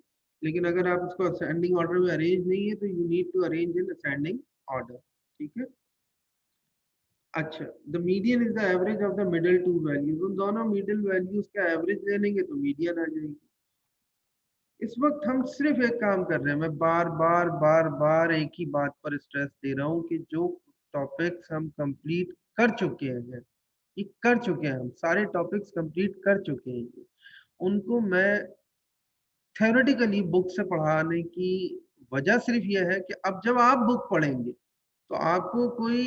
लेकिन अगर आप इसको असेंडिंग ऑर्डर में अरेंज नहीं है तो you need to arrange in ascending order. ठीक है। अच्छा, the median is the average of the middle two values, उन दोनों मिडिल वैल्यूज का एवरेज ले लेंगे तो मीडियन आ जाएगी। इस वक्त हम सिर्फ एक काम कर रहे हैं, मैं बार बार बार बार एक ही बात पर स्ट्रेस दे रहा हूँ कि जो टॉपिक्स हम कंप्लीट कर चुके हैं, ये कर चुके हैं, हम सारे टॉपिक्स कंप्लीट कर चुके हैं, उनको मैं थ्योरेटिकली बुक से पढ़ाने की वजह सिर्फ यह है कि अब जब आप बुक पढ़ेंगे तो आपको कोई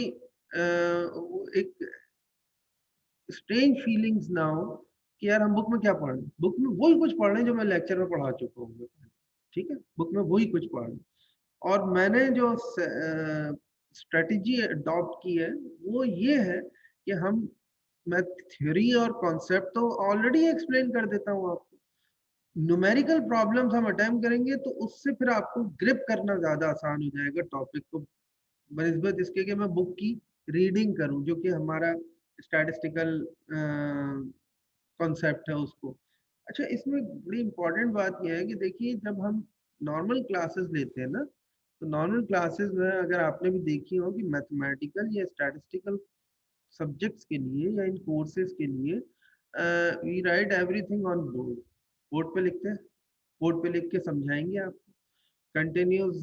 एक स्ट्रेंज फीलिंग्स ना हो कि यार हम बुक में क्या पढ़ रहे हैं, बुक में वही कुछ पढ़ रहे हैं जो मैं लेक्चर में पढ़ा चुका हूँ। ठीक है, बुक में वही कुछ पढ़ रहे हैं। और मैंने जो स्ट्रेटजी अडॉप्ट की है वो ये है कि मैं थ्योरी और कॉन्सेप्ट तो ऑलरेडी एक्सप्लेन कर देता हूँ आपको, न्यूमेरिकल प्रॉब्लम्स हम अटेम्प्ट करेंगे तो उससे फिर आपको ग्रिप करना ज्यादा आसान हो जाएगा टॉपिक को, बनिस्बत इसके कि मैं बुक की रीडिंग करूं, जो कि हमारा स्टैटिस्टिकल कॉन्सेप्ट है उसको। अच्छा, इसमें बड़ी इंपॉर्टेंट बात यह है कि देखिए जब हम नॉर्मल क्लासेस लेते हैं ना, तो नॉर्मल क्लासेस में अगर आपने भी देखी हो कि मैथमेटिकल या स्टैटिस्टिकल सब्जेक्ट्स के लिए या इन कोर्सेज के लिए we write everything on board, board पे लिखते हैं, बोर्ड पे लिख के समझाएंगे आपको, कंटिन्यूस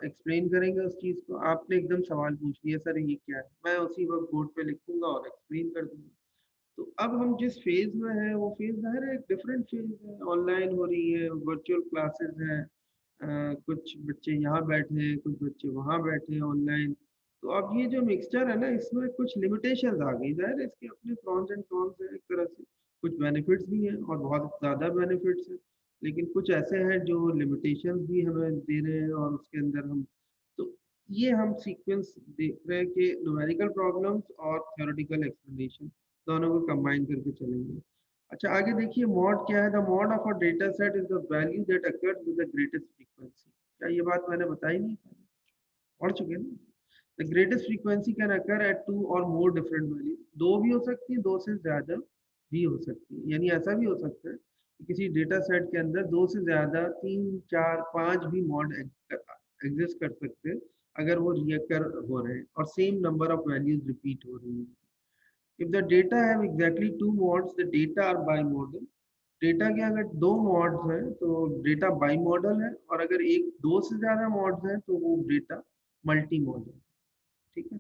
एक्सप्लेन करेंगे उस चीज़ को। आपने एकदम सवाल पूछ लिया सर ये क्या है, मैं उसी वक्त बोर्ड पे लिखूंगा और एक्सप्लेन कर दूंगा। तो अब हम जिस फेज में हैं वो फेज ज़ाहिर है एक डिफरेंट फेज है, ऑनलाइन हो रही है, वर्चुअल क्लासेस हैं, कुछ बच्चे यहाँ बैठे हैं, कुछ बच्चे वहाँ बैठे हैं ऑनलाइन। तो अब ये जो मिक्सचर है ना, इसमें कुछ लिमिटेशंस आ गई, ज़ाहिर है इसके अपने प्रॉन्स एंड कॉन्स हैं, एक तरह से कुछ बेनिफिट्स भी हैं और बहुत ज़्यादा बेनिफिट्स हैं, लेकिन कुछ ऐसे हैं जो लिमिटेशंस भी हमें दे रहे हैं, और उसके अंदर हम, तो ये हम सीक्वेंस देख रहे हैं कि न्यूमेरिकल प्रॉब्लम्स और थ्योरेटिकल एक्सप्लेनेशन दोनों को कंबाइन करके चलेंगे। अच्छा, आगे देखिए मॉड क्या है, the mod of a data set is the value that occurs with the greatest frequency. क्या ये बात मैंने बताई नहीं, पढ़ चुके हैं ना? The greatest frequency can occur at two or more different value, दो भी हो सकती है, दो से ज्यादा भी हो सकती है, यानी ऐसा भी हो सकता है कि किसी डेटा सेट के अंदर दो से ज्यादा, तीन, चार, पांच भी मॉड एग्जिस्ट कर सकते हैं अगर वो रिकर हो रहे हैं और same number of values repeat हो रही हैं। If the data have exactly two modes, the data are bimodal. Data के अगर दो मॉड्स हैं तो डेटा बाईमॉडल है, और अगर एक दो से ज्यादा मॉड्स हैं तो वो डेटा मल्टी मॉडल। ठीक है,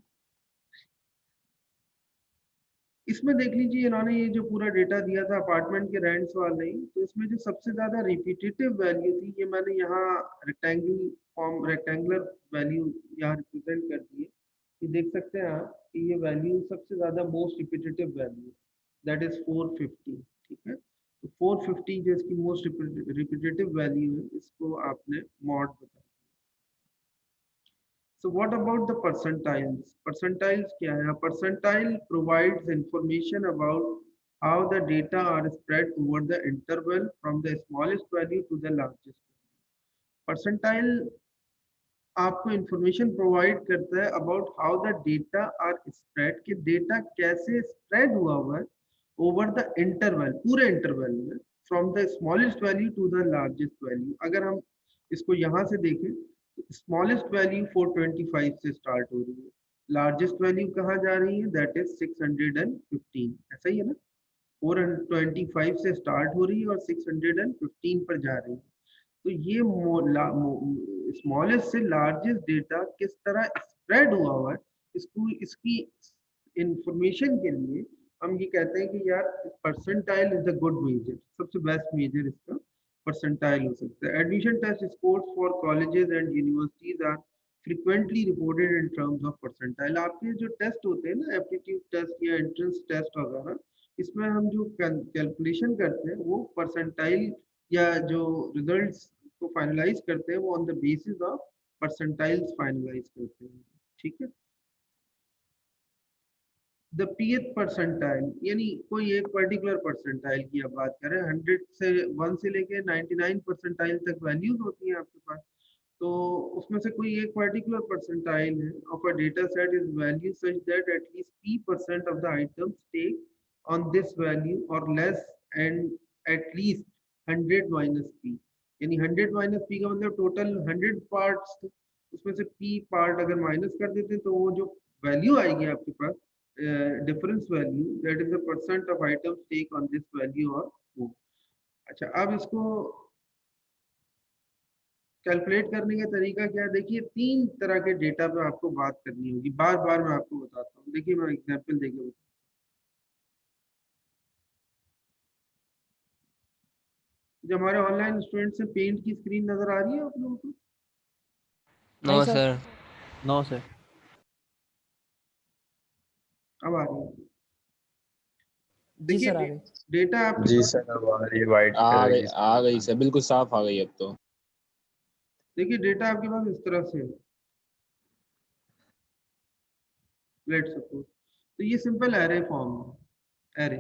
इसमें देख लीजिए इन्होंने ये जो पूरा डेटा दिया था अपार्टमेंट के रेंट्स वाले ही, तो इसमें जो सबसे ज्यादा रिपीटेटिव वैल्यू थी, ये मैंने यहाँ रेक्टेंगुलर वैल्यू यहाँ रिप्रेजेंट कर दी है, ये देख सकते हैं आप कि ये वैल्यू सबसे ज्यादा most repetitive value, that is 450। ठीक है, तो 450 जो इसकी मोस्ट रिपीटेटिव वैल्यू है, इसको आपने मॉड बता। So what about the percentiles? Percentiles क्या है? Percentile provides information about how the data are spread over the interval from the smallest value to the largest value. Percentile आपको information provide करता है about how the data are spread, कि data कैसे spread हुआ है over the interval, पूरे interval में, from the smallest value to the largest value. अगर हम इसको यहाँ से देखें तो स्मॉलेस्ट वैल्यू 425 से स्टार्ट हो रही है, लार्जेस्ट वैल्यू कहाँ जा रही है, दैट इज 615, ऐसा ही है ना, 425 से स्टार्ट हो रही है और 615 पर जा रही है। तो ये स्मॉलेस्ट से लार्जेस्ट डेटा किस तरह स्प्रेड हुआ है, इसको इसकी इंफॉर्मेशन के लिए हम ये कहते हैं कि यार percentile is the good measure, सबसे बेस्ट मेजर इसका परसेंटाइल हो सकता है। Admission test scores for colleges and universities are frequently reported in terms of percentile. आपके जो टेस्ट होते हैं ना, एप्टीट्यूड टेस्ट या एंट्रेंस टेस्ट वगैरह, इसमें हम जो कैलकुलेशन करते हैं वो परसेंटाइल या जो रिजल्ट्स को फाइनलाइज करते हैं वो on the basis of percentiles finalise करते हैं। ठीक है, द pth परसेंटाइल, यानी कोई एक पर्टिकुलर परसेंटाइल की आप बात करें, 100 से 1 से लेके 99 परसेंटाइल तक वैल्यूज होती हैं आपके पास, तो उसमें से कोई एक पर्टिकुलर परसेंटाइल है of a data set is value such that एटलीस्ट p% of the items take on this value और लेस एंड एटलीस्ट 100 माइनस p, यानी 100 माइनस p का मतलब टोटल 100 पार्ट्स, उसमें से p पार्ट अगर माइनस कर देते तो वो जो वैल्यू आएगी आपके पास, difference value, that is the percent of items take on this value और वो। अच्छा, अब इसको कैलकुलेट करने का तरीका क्या है? देखिए, 3 तरह के डेटा पे आपको बात करनी होगी, बार बार मैं आपको बताता हूँ। देखिए, मैं एग्जांपल देके बताता हूँ। जो हमारे ऑनलाइन स्टूडेंट्स हैं, पेंट की स्क्रीन नजर आ रही है आप लोगों को? नहीं no sir. Sir. No sir. अब आ रही है? जी देखिए, सर आ गई। डेटा आपके जी पास, सर, अब आ रही है वाइट कलर की आ गई सर, बिल्कुल साफ आ गई अब तो। देखिए डेटा आपके पास इस तरह से है, लेट सपोज, तो ये सिंपल एरे फॉर्म है, एरे,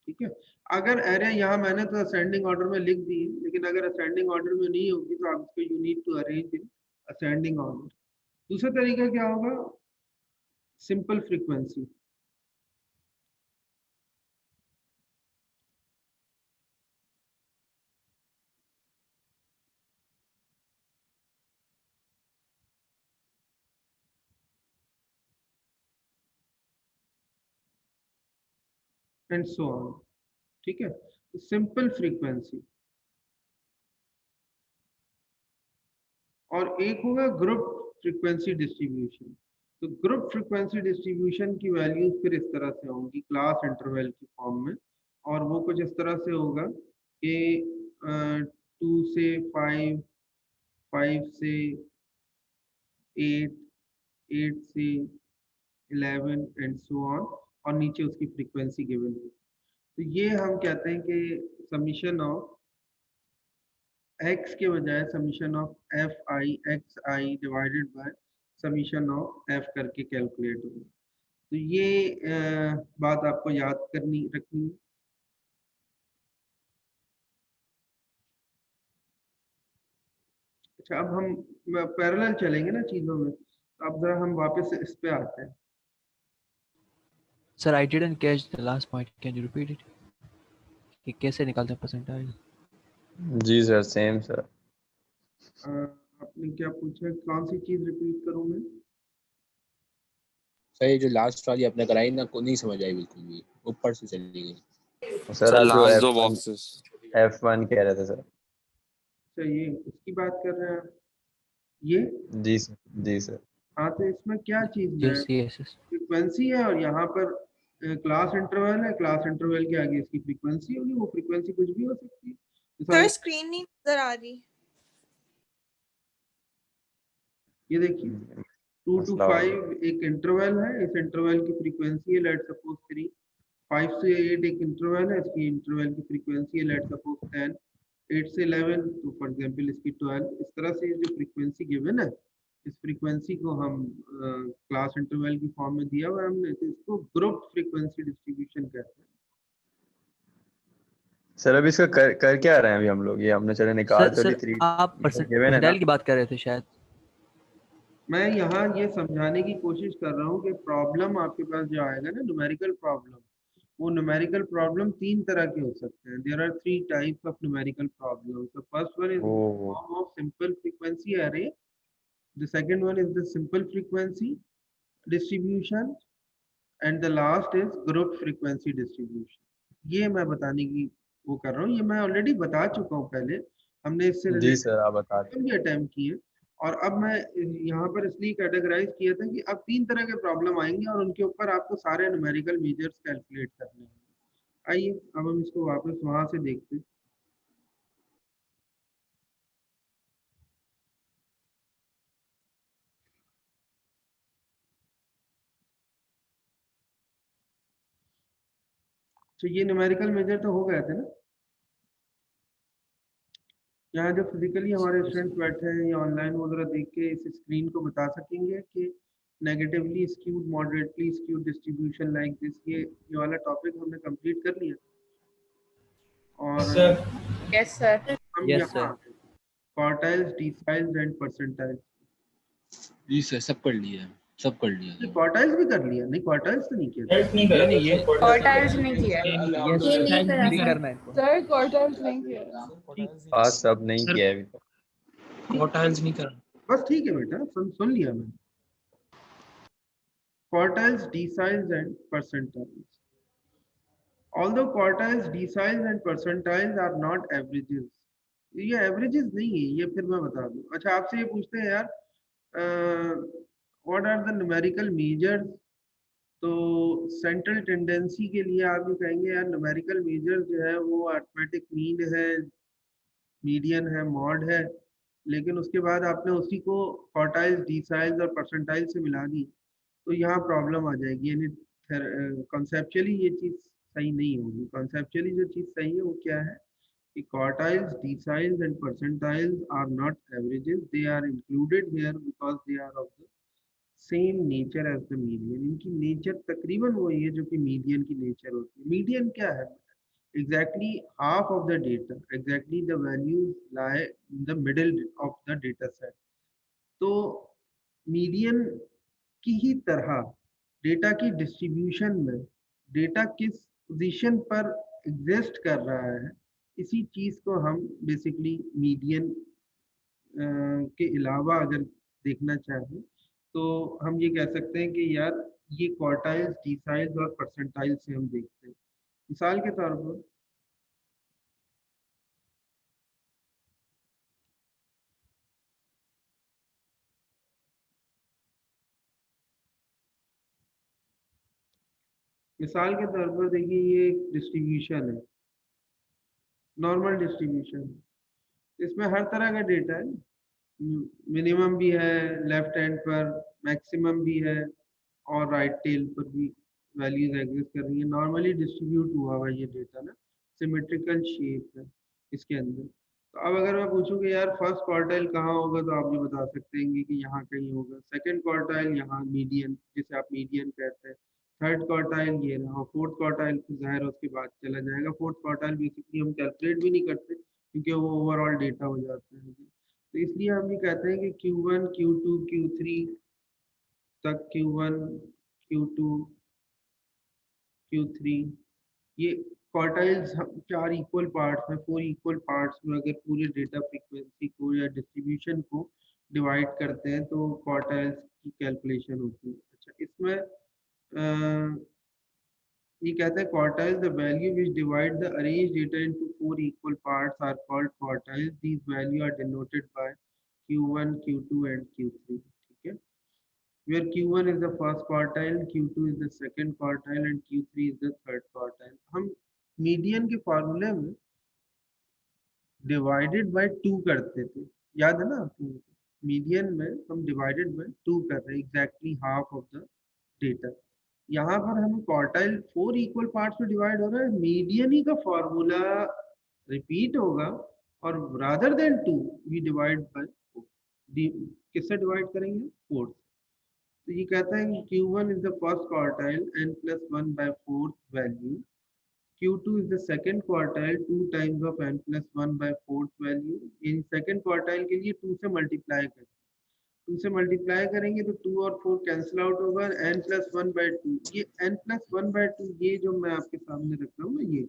ठीक है। अगर एरे यहाँ मैंने तो असेंडिंग ऑर्डर में लिख दी है, लेकिन अगर असेंडिंग ऑर्डर में नहीं होगी तो आप इसको you need to arrange in ascending order. दूसरा तरीका क्या होगा? Simple frequency. And so on, ठीक है। Simple frequency. और एक होगा ग्रुप फ्रीक्वेंसी डिस्ट्रीब्यूशन। तो ग्रुप फ्रीक्वेंसी डिस्ट्रीब्यूशन की वैल्यूज फिर इस तरह से होंगी क्लास इंटरवल की फॉर्म में, और वो कुछ इस तरह से होगा कि 2 से 5, 5 से 8, 8 से 11 एंड सो ऑन, और नीचे उसकी फ्रीक्वेंसी गिवन है। तो ये हम कहते हैं कि समीशन ऑफ x के बजाय summation of F I x I divided bye summation of f करके कैलकुलेट होगा। तो ये बात आपको याद करनी रखनी है। अच्छा, अब हम पैरेलल चलेंगे ना चीजों में, तो अब जरा हम वापस इस पे आते हैं। Sir I didn't catch the last point, can you repeat it? कि कैसे निकालते हैं परसेंटाइल? जी सर, सेम सर। आपने क्या पूछा, कौन सी चीज रिपीट करूं मैं? सर ये जो लास्ट वाली आपने कराई ना, को नहीं समझ आई बिल्कुल भी, ऊपर से चली गई। सर आप जो लास्ट दो F1 बॉक्सेस। F1 कह रहे थे सर। अच्छा, ये इसकी बात कर रहे हैं आप? ये, जी सर, जी सर। हाँ, तो इसमें क्या चीज है? Yes yes. फ्रीक्वेंसी है, और यहाँ पर क्लास इंटरवल है, क्लास इंटरवल के आगे इसकी फ्रीक्वेंसी होगी, वो फ्रीक्वेंसी कुछ भी हो सकती है। सर स्क्रीन नहीं नजर आ रही। ये देखिए, 2 to मसला 5 एक इंटरवल है, इस इंटरवल की फ्रीक्वेंसी है लेट सपोज 3। 5 से 8 एक इंटरवल है, इसकी इंटरवल की फ्रीक्वेंसी है लेट सपोज 10। 8 से 11 तो फॉर एग्जांपल इसकी 12। इस तरह से जो फ्रीक्वेंसी गिवन है, इस फ्रीक्वेंसी को हम क्लास इंटरवल की फॉर्म में दिया हुआ है हमने, तो इसको ग्रुप फ्रीक्वेंसी डिस्ट्रीब्यूशन कहते हैं। सर अभी इसका कर क्या रहे हैं अभी हम लोग? ये हमने चले निकाल तो ली सर 3 आप गिवन है ना। परसेंटाइल की बात कर रहे थे शायद। मैं यहाँ ये समझाने की कोशिश कर रहा हूँ कि प्रॉब्लम आपके पास जो आएगा ना, न्यूमेरिकल प्रॉब्लम, वो न्यूमेरिकल प्रॉब्लम 3 तरह के हो सकते हैं। There are 3 types of numerical problem. The first one is a form of simple frequency array, the second one is the simple frequency distribution, and the last is group frequency distribution. ये मैं बताने की वो कर रहा हूँ, ये मैं ऑलरेडी बता चुका हूँ पहले, हमने इससे जी रिलेटेड सर, आप बता दें। भी अटेम्प्ट किए। और अब मैं यहाँ पर इसलिए कैटेगराइज किया था कि अब 3 तरह के प्रॉब्लम आएंगे और उनके ऊपर आपको सारे न्यूमेरिकल मेजर्स कैलकुलेट करने हैं। आइए अब हम इसको वापस वहां से देखते हैं। तो ये न्यूमेरिकल मेजर तो हो गए थे ना। यहाँ जो फिजिकली हमारे स्टूडेंट्स बैठे हैं या ऑनलाइन वगैरह देख के इस स्क्रीन को बता सकेंगे कि negatively skewed, moderately skewed distribution like this, ये वाला टॉपिक हमने कंप्लीट कर लिया। और यस सर। हम Yes, यहाँ sir. Quartiles, deciles and percentiles, जी सर, सब कर लिया, सब कर लिया सर। क्वार्टाइल्स भी कर लिया? नहीं, क्वार्टाइल्स तो नहीं किया। नहीं नहीं, ये क्वार्टाइल्स नहीं किया है। yes, ये नहीं करा नहीं सर। करना है इनको। सर क्वार्टाइल्स नहीं किया है। हाँ सब नहीं किया है अभी तक। क्वार्टाइल्स नहीं करना। बस ठीक है बेटा, सुन लिया मैंने। Quartiles, deciles and percentiles. Although quartiles, deciles and percentiles are not averages, ये averages नहीं है, ये फिर मैं बता दूं। अच्छा, आपसे ये पूछते हैं यार, what are the numerical measures? तो सेंट्रल टेंडेंसी के लिए आप ये कहेंगे यार न्यूमेरिकल मेजर जो है वो अरिथमेटिक मीन है, मीडियन है, मॉड है, लेकिन उसके बाद आपने उसी को क्वार्टाइल्स, डिसाइल्स और परसेंटाइल से मिला दी, तो यहाँ प्रॉब्लम आ जाएगी। यानी कॉन्सेप्चुअली ये चीज़ सही नहीं होगी। कॉन्सेप्चुअली जो चीज़ सही है वो क्या है कि quartiles, deciles and percentiles are not averages, they are included here because they are of the same nature as the median. इनकी नेचर तकरीबन वही है जो कि मीडियन की नेचर होती है। मीडियन क्या है? exactly half of the data, exactly the values lie in the middle of the data set. तो मीडियन की ही तरह डेटा की डिस्ट्रीब्यूशन में डेटा किस पोजीशन पर एग्जिस्ट कर रहा है, इसी चीज को हम बेसिकली मीडियन के अलावा अगर देखना चाहें तो हम ये कह सकते हैं कि यार ये क्वार्टाइल्स, डिसाइल्स और परसेंटाइल से हम देखते हैं। मिसाल के तौर पर देखिए ये एक डिस्ट्रीब्यूशन है, नॉर्मल डिस्ट्रीब्यूशन। इसमें हर तरह का डेटा है, मिनिमम भी है लेफ्ट हैंड पर, मैक्सिमम भी है और राइट टेल पर भी वैल्यूज एग्जिस्ट कर रही है। नॉर्मली डिस्ट्रीब्यूट हुआ हुआ ये डेटा ना, सिमेट्रिकल शेप है इसके अंदर। तो अब अगर मैं पूछूं कि यार फर्स्ट क्वार्टाइल कहाँ होगा, तो आप ये बता सकते हैं कि यहाँ कहीं होगा। सेकंड क्वार्टाइल यहाँ मीडियन, जिसे आप मीडियन कहते हैं। थर्ड क्वार्टाइल ये रहा, और फोर्थ क्वार्टाइल जाहिर उसके बाद चला जाएगा। फोर्थ क्वार्टाइल बेसिकली हम कैलकुलेट भी नहीं करते क्योंकि वो ओवरऑल डेटा हो जाता है। तो इसलिए हम ये कहते हैं कि Q1, Q2, Q3 तक, Q1, Q2, Q3 ये क्वार्टाइल्स चार इक्वल पार्ट्स में, 4 इक्वल पार्ट्स में अगर पूरे डेटा फ्रीक्वेंसी को या डिस्ट्रीब्यूशन को डिवाइड करते हैं तो क्वार्टाइल्स की कैलकुलेशन होती है। अच्छा, इसमें ये कहते हैं quartiles, the value which divide the arrange data into 4 equal parts are called quartiles. These value are denoted by Q1, Q2 and Q3। ठीक है, where Q1 is the first quartile, Q2 is the second quartile and Q3 is the third quartile। हम median के फॉर्मूले में divided by 2 करते थे, याद है ना आपको? मीडियन में हम डिवाइडेड बाय 2 कर रहे हैं, exactly half of the data. यहाँ पर हमें क्वार्टाइल 4 इक्वल पार्ट्स में डिवाइड हो रहा है, मीडियन ही का फॉर्मूला रिपीट होगा और rather than 2 we divide by 4। किससे डिवाइड करेंगे? 4। तो ये कहता है कि Q1 is the first quartile, n+1 by 4th value. Q2 is the second quartile, 2 times of n+1 by 4th value। In second quartile के लिए 2 से मल्टीप्लाई करें, 2 से मल्टीप्लाई करेंगे तो 2 और 4 कैंसिल आउट होगा, n+1 by 2। ये n+1 by 2 ये जो मैं आपके सामने रख रहा हूँ ना, ये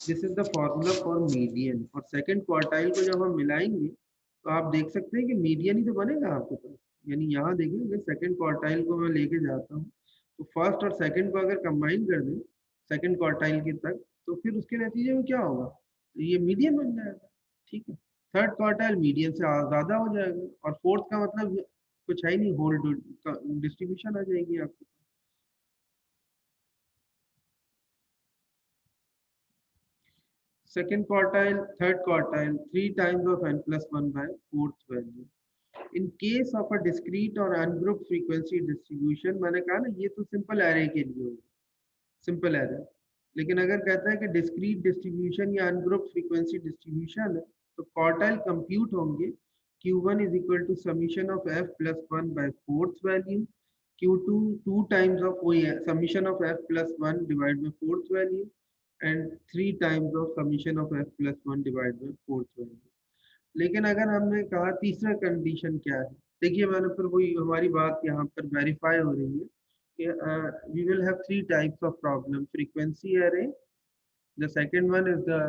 this is the formula for median. और सेकंड क्वार्टाइल को जब हम मिलाएंगे तो आप देख सकते हैं कि मीडियन ही तो बनेगा आपके पास। यानी यहाँ देखिए, अगर सेकंड क्वार्टाइल को मैं लेके जाता हूँ तो फर्स्ट और सेकंड को अगर कंबाइन कर दें सेकंड क्वार्टाइल के तक, तो फिर उसके नतीजे में क्या होगा? तो ये मीडियन बन जाएगा। ठीक है, थर्ड क्वार्टाइल मीडियन से ज़्यादा हो जाएगा, और फोर्थ का मतलब कुछ है ही नहीं, होल डिस्ट्रीब्यूशन आ जाएगी आपको। Second quartile, third quartile, 3 times of n+1 by 4th value। In case of a discrete or ungrouped frequency distribution, मैंने कहा ना ये तो सिंपल एरे के लिए होगा, सिंपल एरे। लेकिन अगर कहता है कि डिस्क्रीट डिस्ट्रीब्यूशन या अनग्रुप्ड फ्रीक्वेंसी डिस्ट्रीब्यूशन है तो क्वार्टाइल कंप्यूट होंगे Q1 is equal to summation of f plus 1 by 4th value, Q2 2 times of वही है summation of f plus 1 divided by fourth value and 3 times of summation of f plus 1 divided by fourth value. लेकिन अगर हमने कहा तीसरा condition क्या है, देखिए मैंने फिर वही हमारी बात यहाँ पर वेरीफाई हो रही है कि we will have 3 types of problem: frequency array, the second one is the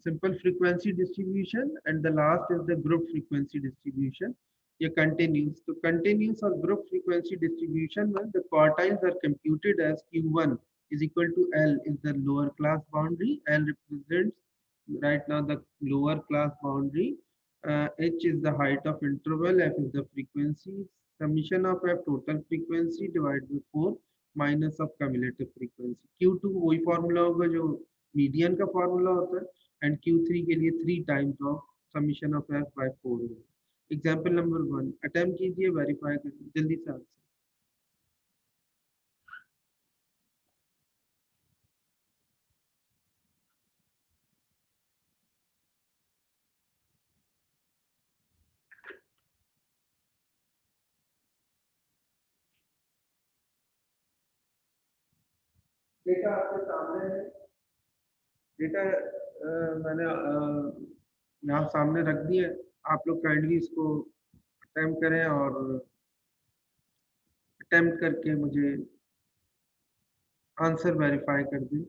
simple frequency distribution, and the last is the group frequency distribution. ये continuous, तो continuous और group frequency distribution में the quartiles are computed as Q1 is equal to L is the lower class boundary. L represents right now the lower class boundary. H is the height of interval, F is the frequency, summation of F total frequency divided by 4 minus of cumulative frequency. Q2 वही formula होगा जो median का formula होता है, and Q3 के लिए 3 times of summation of F by 4 होगा. Example number 1 attempt कीजिए, वेरीफाई करिए जल्दी से आंसर. डेटा आपके सामने है, डेटा मैंने यहाँ सामने रख दिया. आप लोग काइंडली इसको अटेम्प्ट करें और अटेम्प्ट करके मुझे आंसर वेरीफाई कर दें.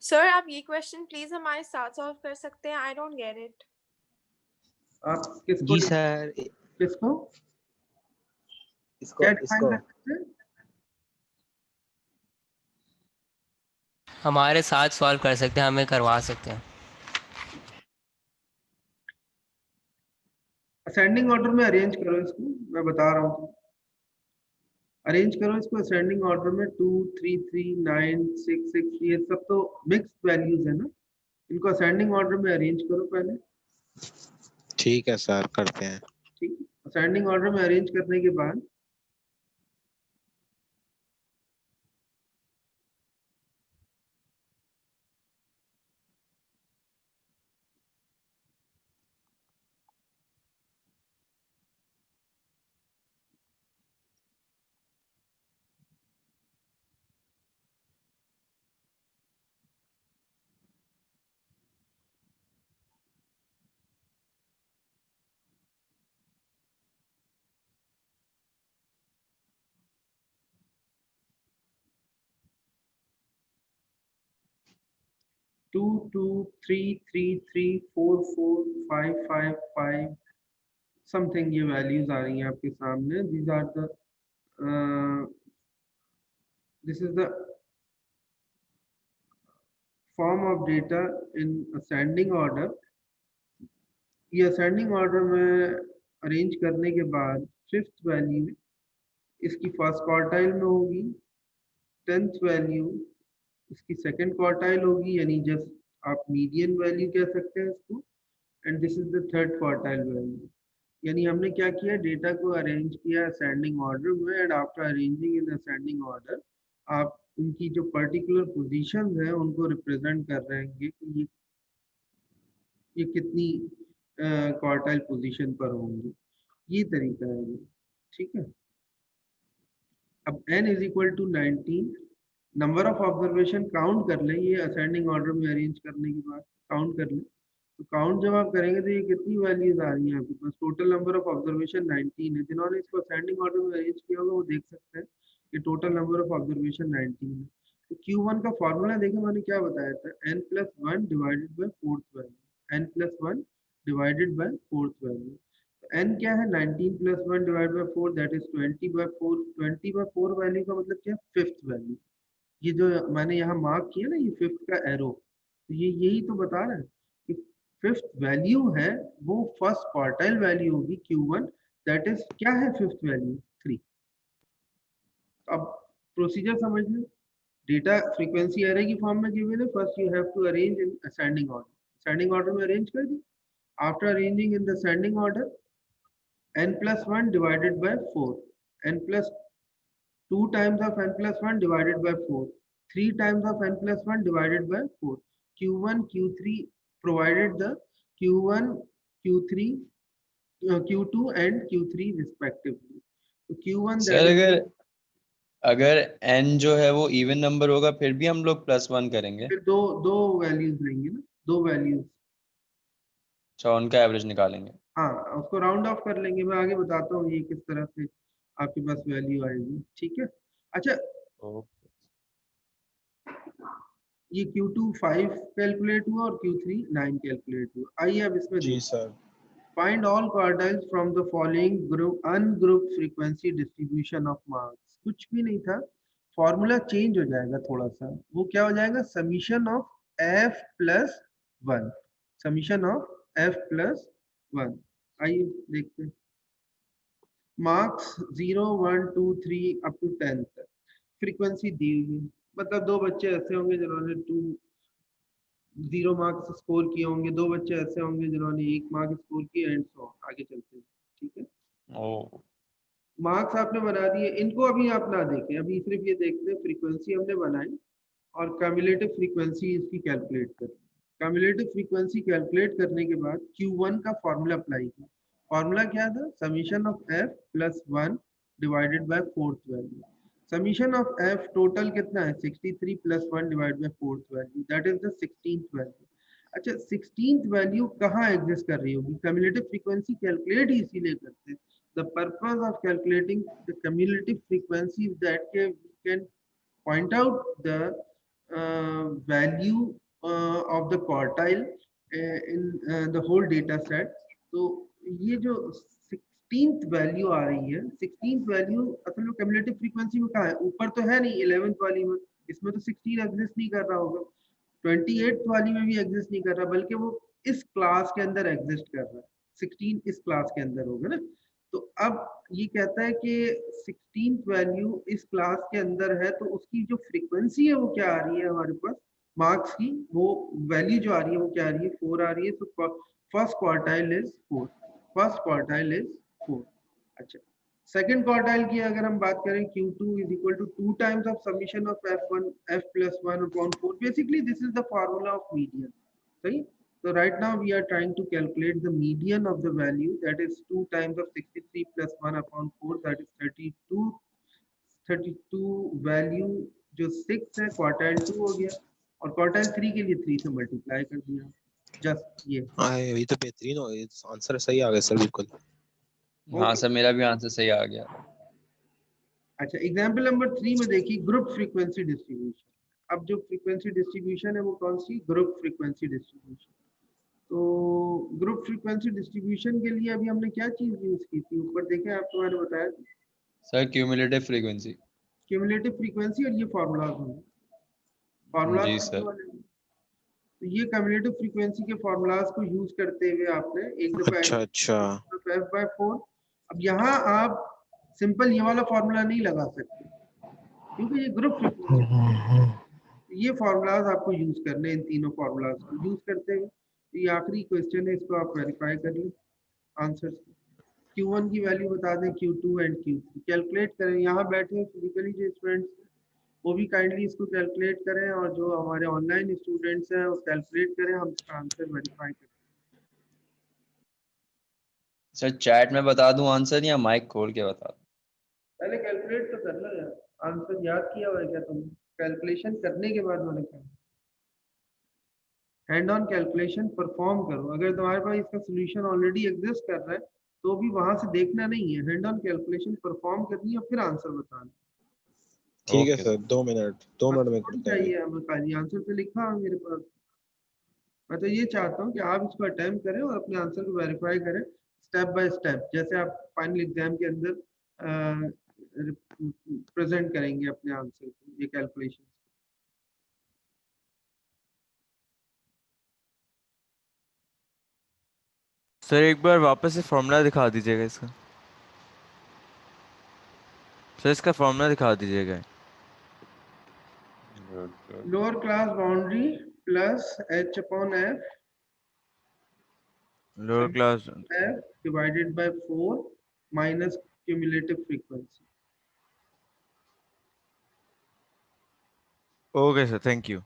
सर आप ये क्वेश्चन प्लीज हमारे साथ सॉल्व कर सकते हैं? I don't get it. आप किसको? जी सर. किसको? इसको इसको हमारे साथ सॉल्व कर सकते हैं, हमें करवा सकते हैं. असेंडिंग ऑर्डर में अरेंज करो इसको, मैं बता रहा हूँ. अरेंज करो इसको असेंडिंग ऑर्डर में 2 3 3 9 6 6. ये सब तो मिक्स्ड वैल्यूज है ना, इनको असेंडिंग ऑर्डर में अरेंज करो पहले. ठीक है सर, करते हैं. ठीक है, असेंडिंग ऑर्डर में अरेंज करने के बाद टू 2 3 3 3 4 4 5 5 5 समथिंग ये वैल्यूज आ रही हैं आपके सामने. These are the this is the form of data in ascending order. ये असेंडिंग ऑर्डर में अरेंज करने के बाद फिफ्थ वैल्यू इसकी फर्स्ट क्वार्टाइल में होगी, 10th वैल्यू इसकी सेकंड क्वार्टाइल होगी, यानी जस्ट आप मीडियन वैल्यू कह सकते हैं इसको, and this is the third quartile value. यानी हमने क्या किया, डेटा को अरेंज किया असेंडिंग ऑर्डर में, and after arranging in ascending order आप उनकी जो पर्टिकुलर पोजीशंस हैं उनको रिप्रेजेंट कर रहे हैं कि ये कितनी क्वार्टाइल पोजीशन पर होंगे. ये तरीका है ये. ठीक है, अब n is equal to 19. Number of observation count कर लें, ये असेंडिंग ऑर्डर में अरेंज करने के बाद काउंट कर लें. तो काउंट जब आप करेंगे तो ये कितनी वैल्यूज आ रही हैं आपके पास. टोटल नंबर ऑफ ऑब्जर्वेशन 19 है. जिन्होंने इसको असेंडिंग ऑर्डर में अरेंज किया होगा वो देख सकते हैं कि टोटल नंबर ऑफ ऑब्जर्वेशन 19 है. तो Q1 का फॉर्मूला देखिए मैंने क्या बताया था, n+1 divided by fourth value. n+1 divided by fourth value. n क्या है, 19+1 divided by 4 that is 20/4. 20/4 value का मतलब क्या है, फिफ्थ वैल्यू. ये जो मैंने यहाँ मार्क किया ना, ये फिफ्थ का एरो, तो ये यही तो बता रहा है कि फिफ्थ वैल्यू है वो फर्स्ट क्वार्टाइल वैल्यू होगी Q1, दैट इज क्या है फिफ्थ वैल्यू 3. अब प्रोसीजर समझ लो. डेटा फ्रीक्वेंसी एरे की फॉर्म में गिवन है. First you have to arrange in ascending order. Ascending order में अरेंज कर दी. After arranging in the ascending order n+1 divided by 4, n+2 times of n+1 divided by 4, 3 times of n+1 divided by 4. Q1 Q3 provided the Q1 Q3 Q2 and Q3 respectively. तो Q1 sir that is अगर n जो है वो even number होगा फिर भी हम लोग +1 करेंगे। फिर दो वैल्यूज लेंगे ना, दो वैल्यूज। अच्छा, उनका एवरेज निकालेंगे। हाँ, उसको राउंड ऑफ कर लेंगे। मैं आगे बताता हूँ ये किस तरह से आपके पास वैल्यू आएगी, ठीक है। अच्छा, ये Q2 5 कैलकुलेट हुआ और Q3 9 कैलकुलेट हुआ। आइए अब इसमें जी sir. Find all quartiles from the following group ungroup frequency distribution of marks. कुछ भी नहीं था, फॉर्मूला चेंज हो जाएगा थोड़ा सा। वो क्या हो जाएगा, summation of f plus 1, summation of f plus 1। आइए देखते हैं। मार्क्स 0 1 2 3 अप टू 10 तक फ्रीक्वेंसी दी हुई है। मतलब दो बच्चे ऐसे होंगे जिन्होंने 0 मार्क्स स्कोर किए होंगे, दो बच्चे ऐसे होंगे जिन्होंने 1 मार्क स्कोर किए, एंड सो आगे चलते हैं, ठीक है। मार्क्स आपने बना दिए, इनको अभी आप ना देखें, अभी सिर्फ ये देखते हैं फ्रीक्वेंसी हमने बनाई और कम्युलेटिव फ्रीक्वेंसी इसकी कैलकुलेट करें। कम्युलेटिव फ्रीक्वेंसी कैलकुलेट करने के बाद Q1 का फॉर्मूला अप्लाई किया। फॉर्मूला क्या था, summation of f plus 1 divided by fourth value. Summation of f total कितना है, 63 plus 1 divided by fourth value, that is the 16th value. अच्छा, 16th वैल्यू कहाँ एग्जिस्ट कर रही होगी, कम्युलेटिव फ्रीक्वेंसी कैलकुलेट ही इसीलिए करते हैं। The purpose of calculating the cumulative frequency is that we can point out the value of the quartile in the whole data set. तो ये जो 16th वैल्यू आ रही है, 16th वैल्यू असल में cumulative frequency में कहाँ है, ऊपर तो है नहीं 11th वाली में, इसमें तो 16 एग्जिस्ट नहीं कर रहा होगा, 28th वाली में भी एग्जिस्ट नहीं कर रहा, बल्कि वो इस क्लास के अंदर एग्जिस्ट कर रहा है। 16 इस क्लास के अंदर होगा ना। तो अब ये कहता है कि 16th वैल्यू इस क्लास के अंदर है, तो उसकी जो फ्रीक्वेंसी है वो क्या आ रही है हमारे पास, मार्क्स की वो वैल्यू जो आ रही है वो क्या आ रही है, 4 आ रही है। तो first quartile is 4, first quartile is 4। अच्छा, सेकंड क्वार्टाइल की अगर हम बात करें, Q2 is equal to 2 times of summation of f plus 1 upon 4। basically this is the formula of median, सही। So right now we are trying to calculate the median of the value, that is 2 times of 63 plus 1 upon 4, that is 32। 32 value जो 6 है quartile 2 हो गया, और quartile 3 के लिए 3 से multiply कर दिया, जस्ट ये। ये तो बेहतरीन हो, ये आंसर सही आ गया सर, बिल्कुल। हाँ सर, मेरा भी आंसर सही आ गया। अच्छा, एग्जाम्पल नंबर 3 में देखिए, ग्रुप फ्रीक्वेंसी डिस्ट्रीब्यूशन। अब जो फ्रीक्वेंसी डिस्ट्रीब्यूशन है वो कौन सी, ग्रुप फ्रीक्वेंसी डिस्ट्रीब्यूशन। तो ग्रुप फ्रीक्वेंसी डिस्ट्रीब्यूशन के लिए अभी हमने क्या चीज यूज की थी, ऊपर देखें आपको मैंने बताया था sir cumulative frequency. Cumulative frequency, और ये फार्मूलाज होंगे, फार्मूलाज जी कितने सर। वाले हैं? तो ये कम्युलेटिव फ्रीक्वेंसी के फार्मूलाज को यूज करते हुए आपने एक दफा अच्छा f/4। अब यहाँ आप सिंपल ये वाला फार्मूला नहीं लगा सकते क्योंकि ये ग्रुप फ्रीक्वेंसी। ये फार्मूलाज आपको यूज करने, इन तीनों फार्मूलाज को यूज करते हैं। ये आखिरी क्वेश्चन है, इसको आप वेरीफाई कर लें आंसर्स। Q1 की वैल्यू बता दें, Q2 एंड Q3 कैलकुलेट करें। यहाँ बैठे फिजिकली जो स्टूडेंट्स वो भी काइंडली इसको कैलकुलेट करें, और जो हमारे ऑनलाइन स्टूडेंट्स हैं वो कैलकुलेट करें, हम इसका आंसर वेरीफाई करें। सर चैट में बता दूं आंसर या माइक खोल के बता दूं? पहले कैलकुलेट तो कर लो यार, आंसर याद किया हुआ है क्या तुमने? कैलकुलेशन करने के बाद मैंने कहा हैंड ऑन कैलकुलेशन परफॉर्म करो। अगर तुम्हारे पास इसका सोल्यूशन ऑलरेडी एग्जिस्ट कर रहा है तो भी वहां से देखना नहीं है, हैंड ऑन कैलकुलेशन परफॉर्म करनी है और फिर आंसर बताना। ठीक है सर, 2 मिनट में करते हैं। चाहिए हमें खाली आंसर तो लिखा है मेरे पास। मैं तो ये चाहता हूँ कि आप इसको अटेम्प्ट करें और अपने आंसर को वेरीफाई करें स्टेप बाय स्टेप, जैसे आप फाइनल एग्जाम के अंदर प्रेजेंट करेंगे अपने आंसर को, ये कैलकुलेशन। सर एक बार वापस से फॉर्मूला दिखा दीजिएगा इसका। सर इसका फॉर्मूला दिखा दीजिएगा। Lower class boundary plus h upon f, lower class f divided by 4 minus cumulative frequency. Okay sir, thank you.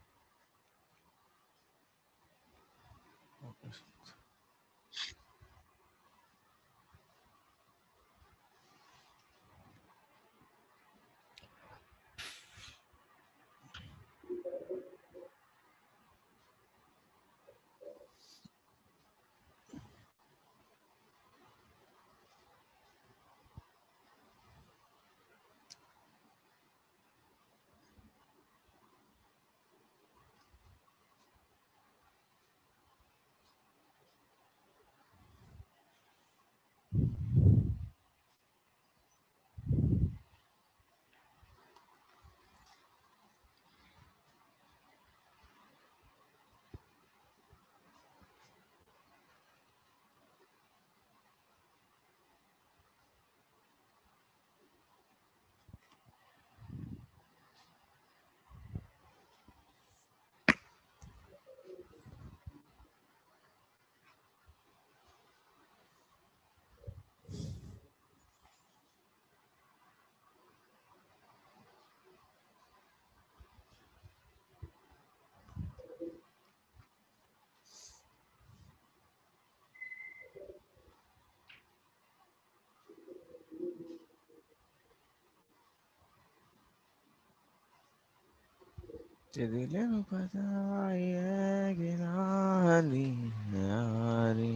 दिल में पता है कि नानी नानी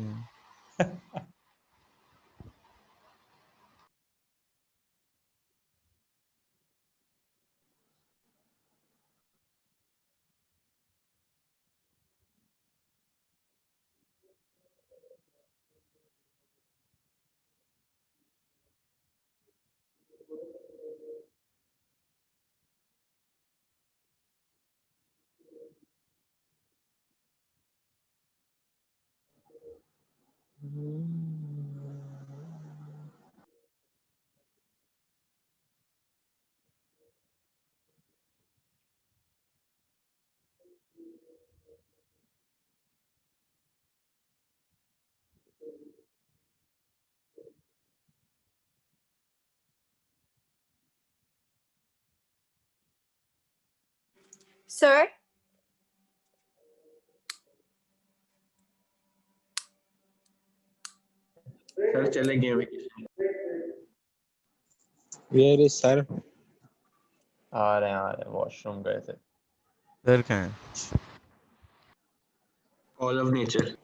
Sir, सर चले गए वेकेशन। Where is sir? आ रहे हैं वॉशरूम गए थे। सर कहाँ है? All of nature.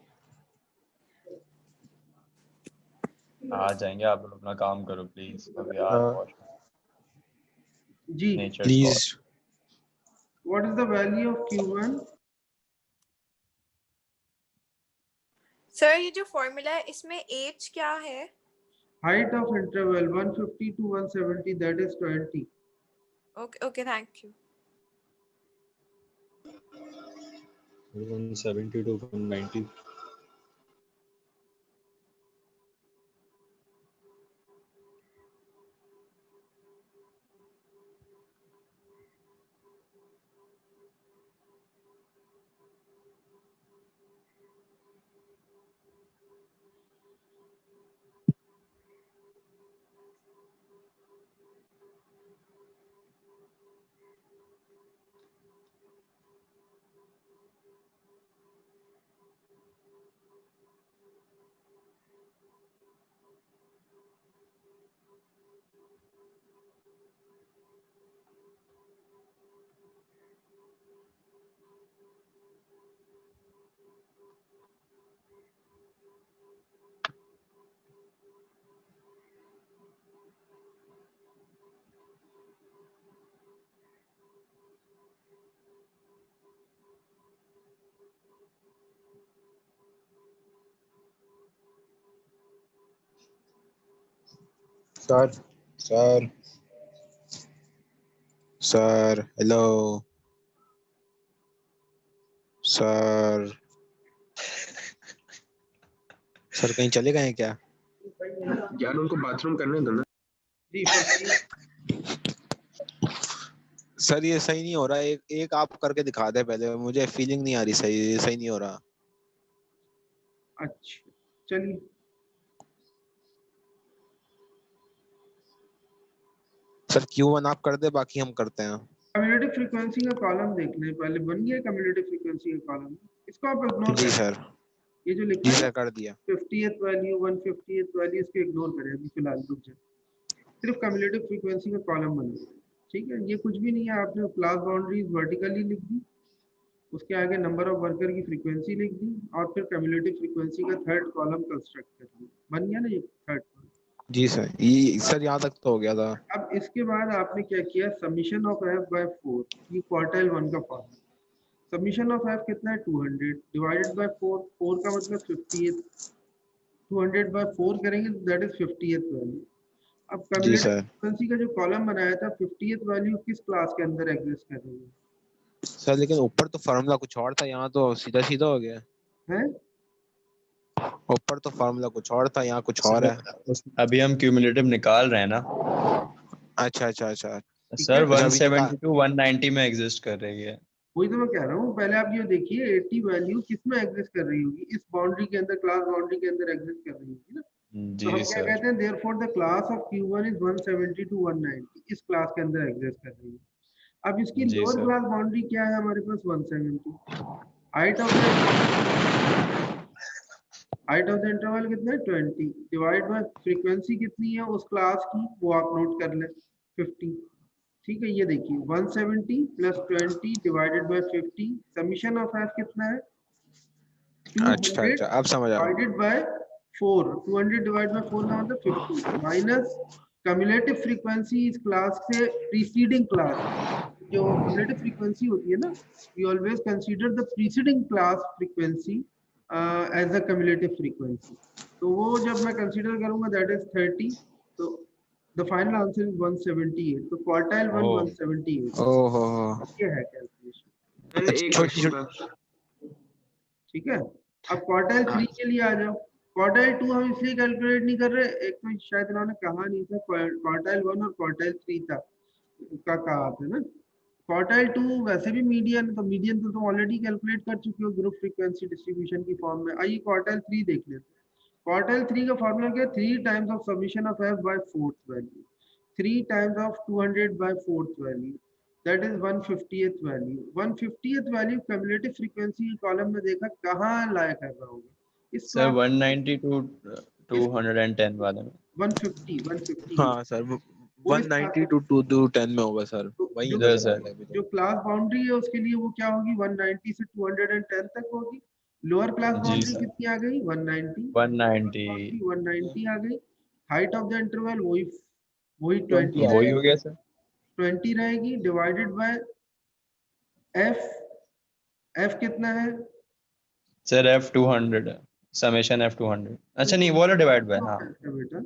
आ जाएंगे, आप लोग अपना काम करो प्लीज, अभी आ रहे हैं वॉशरूम। जी nature please. what is the value of q1? sir ये जो formula है इसमें age क्या है? Height of interval 150 to 170, that is 20. Okay, okay, thank you. 170 to 190. Sir, sir, sir, hello, sir, sir कहीं चले गए हैं क्या? यार उनको बाथरूम करने दो ना। जी फरमाइए। सर ये सही नहीं हो रहा, एक आप करके दिखा दे पहले, मुझे फीलिंग नहीं आ रही, सही नहीं हो रहा। अच्छा चलिए। सर Q1 आप कर दे, बाकी हम करते हैं। कम्युलेटिव फ्रीक्वेंसी का कॉलम देख लें पहले, बन गया कम्युलेटिव फ्रीक्वेंसी का कॉलम, इसको आप इग्नोर जी करें। सर, ये जो लिखा जी है सर कर दिया। 50th वैल्यू 150th वैल्यू, इसको इग्नोर करें अभी फिलहाल, रुक जाए। सिर्फ कम्युलेटिव फ्रीक्वेंसी का कॉलम बन गया, ठीक है। ये कुछ भी नहीं है, आपने क्लास बाउंड्रीज वर्टिकली लिख दी, उसके आगे नंबर ऑफ वर्कर की फ्रीक्वेंसी लिख दी, और फिर कम्युलेटिव फ्रीक्वेंसी का थर्ड कॉलम कंस्ट्रक्ट कर दिया, बन गया ना ये थर्ड कॉलम। जी सर, ये सर यहाँ तक तो हो गया था। अब इसके बाद आपने क्या किया, समीशन ऑफ f बाय 4, ये क्वार्टाइल 1 का फॉर्मूला। समीशन ऑफ f कितना है 200 डिवाइडेड बाय 4, 4 का मतलब 50th, 200 by 4 करेंगे तो दैट इज 50th वैल्यू। अब जी कम्युलेटिव सर। फ्रीक्वेंसी का जो कॉलम बनाया था 50th वैल्यू किस क्लास के अंदर एग्जिस्ट कर रही है? सर लेकिन ऊपर तो फार्मूला कुछ और था, यहाँ तो सीधा सीधा हो गया है। ऊपर तो फार्मूला कुछ और था, यहाँ कुछ और है। अभी हम क्यूमुलेटिव निकाल रहे हैं ना। अच्छा अच्छा अच्छा सर है। 170 to 190 में एग्जिस्ट कर रही है। वही तो मैं कह रहा हूँ, पहले आप ये देखिए 80 वैल्यू किस में एग्जिस्ट कर रही होगी? इस बाउंड्री के अंदर, क्लास बाउंड्री के अंदर एग्जिस्ट कर रही होगी ना। तो हम जी क्या सर। कहते हैं, therefore the class of Q1 is 170 to 190, इस क्लास के अंदर एग्जिस्ट कर रही है। अब इसकी जी लोअर सर। क्लास बाउंड्री क्या है हमारे पास? 170। हाइट ऑफ द इंटरवल कितना है? 20 डिवाइड बाय फ्रीक्वेंसी कितनी है उस क्लास की, वो आप नोट कर लें, 50। ठीक है, ये देखिए 170 plus 20 divided by 50, summation of f कितना है? 200 अच्छा अब समझ आ रहा डिवाइडेड बाय 4, 200 डिवाइड बाय 4 का मतलब 50 माइनस कम्युलेटिव फ्रीक्वेंसी इस क्लास से प्रीसीडिंग क्लास। जो कम्युलेटिव फ्रीक्वेंसी होती है ना, we always consider the preceding class frequency as a cumulative frequency. तो वो जब मैं कंसीडर करूंगा दैट इज 30, तो द फाइनल आंसर इज 178। तो क्वार्टाइल 1 178। ओहो ये है कैलकुलेशन। सर एक क्वेश्चन ठीक है, अब क्वार्टाइल 3 के लिए आ जाओ। क्वार्टाइल 2 हम इसलिए कैलकुलेट नहीं कर रहे, एक तो शायद इन्होंने कहा नहीं था, क्वार्टाइल 1 और क्वार्टाइल 3 था का कहा था ना। क्वार्टाइल 2 वैसे भी मीडियन, तो मीडियन तो तुम ऑलरेडी कैलकुलेट कर चुके हो ग्रुप फ्रीक्वेंसी डिस्ट्रीब्यूशन की फॉर्म में। आइए क्वार्टाइल 3 देख लेते हैं। क्वार्टाइल 3 का फॉर्मूला क्या है? 3 times of summation of f by 4th value, 3 times of 200 by 4th value, that is 150th value. 150th value cumulative frequency column में देखा कहाँ लाया कर रहा होगा? इस सर 190 to 210 वाले में। 150 हाँ सर, 190 to 210 में होगा सर, वही जो इधर सर। जो क्लास बाउंड्री है उसके लिए वो क्या होगी? 190 से 210 तक होगी। लोअर क्लास जी बाउंड्री सर। कितनी आ गई? 190। 190 190 आ गई। हाइट ऑफ द इंटरवल वही 20 वही हो गया सर। 20 रहेगी डिवाइडेड बाय f कितना है? सर F 200 है, समेशन F 200। अच्छा नहीं, वो वाला डिवाइड बाय। हाँ बेटा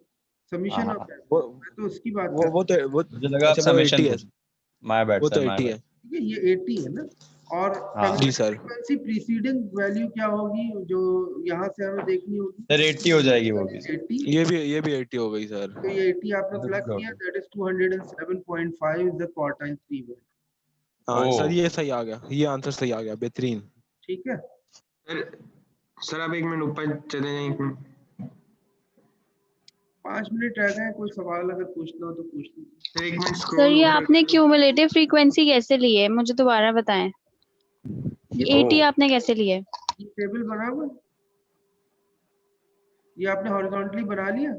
समीशन हाँ ऑफ हाँ। वो मैं तो उसकी बात वो कर वो तो वो मुझे लगा आप अच्छा वो समेशन 80 है, पूछ। माय बैड वो सर, तो माय 80 बैड। है। ठीक है, ये 80 है ना। और हाँ जी सर। फ्रीक्वेंसी प्रीसीडिंग वैल्यू क्या होगी जो यहाँ से हमें देखनी होगी? सर 80 हो जाएगी वो भी। 80। ये भी 80 हो गई सर। तो ये 80 आपने प्लग किया, that is 207.5 is the quartile 3 value. हाँ ओ सर, ये सही आ गया, ये आंसर सही आ गया, बेहतरीन। ठीक है सर आप 1 मिनट ऊपर चले जाएं, 1 मिनट। 5 मिनट रह गए, कोई सवाल अगर पूछना हो तो पूछ लीजिए। सर 1 मिनट सर स्क्रॉल ये ऊपर आपने क्यूमुलेटिव फ्रीक्वेंसी कैसे ली है? मुझे दोबारा बताएं। ये 80 आपने कैसे ली है? ये टेबल बना हुआ है। ये आपने हॉरिजॉन्टली बना लिया।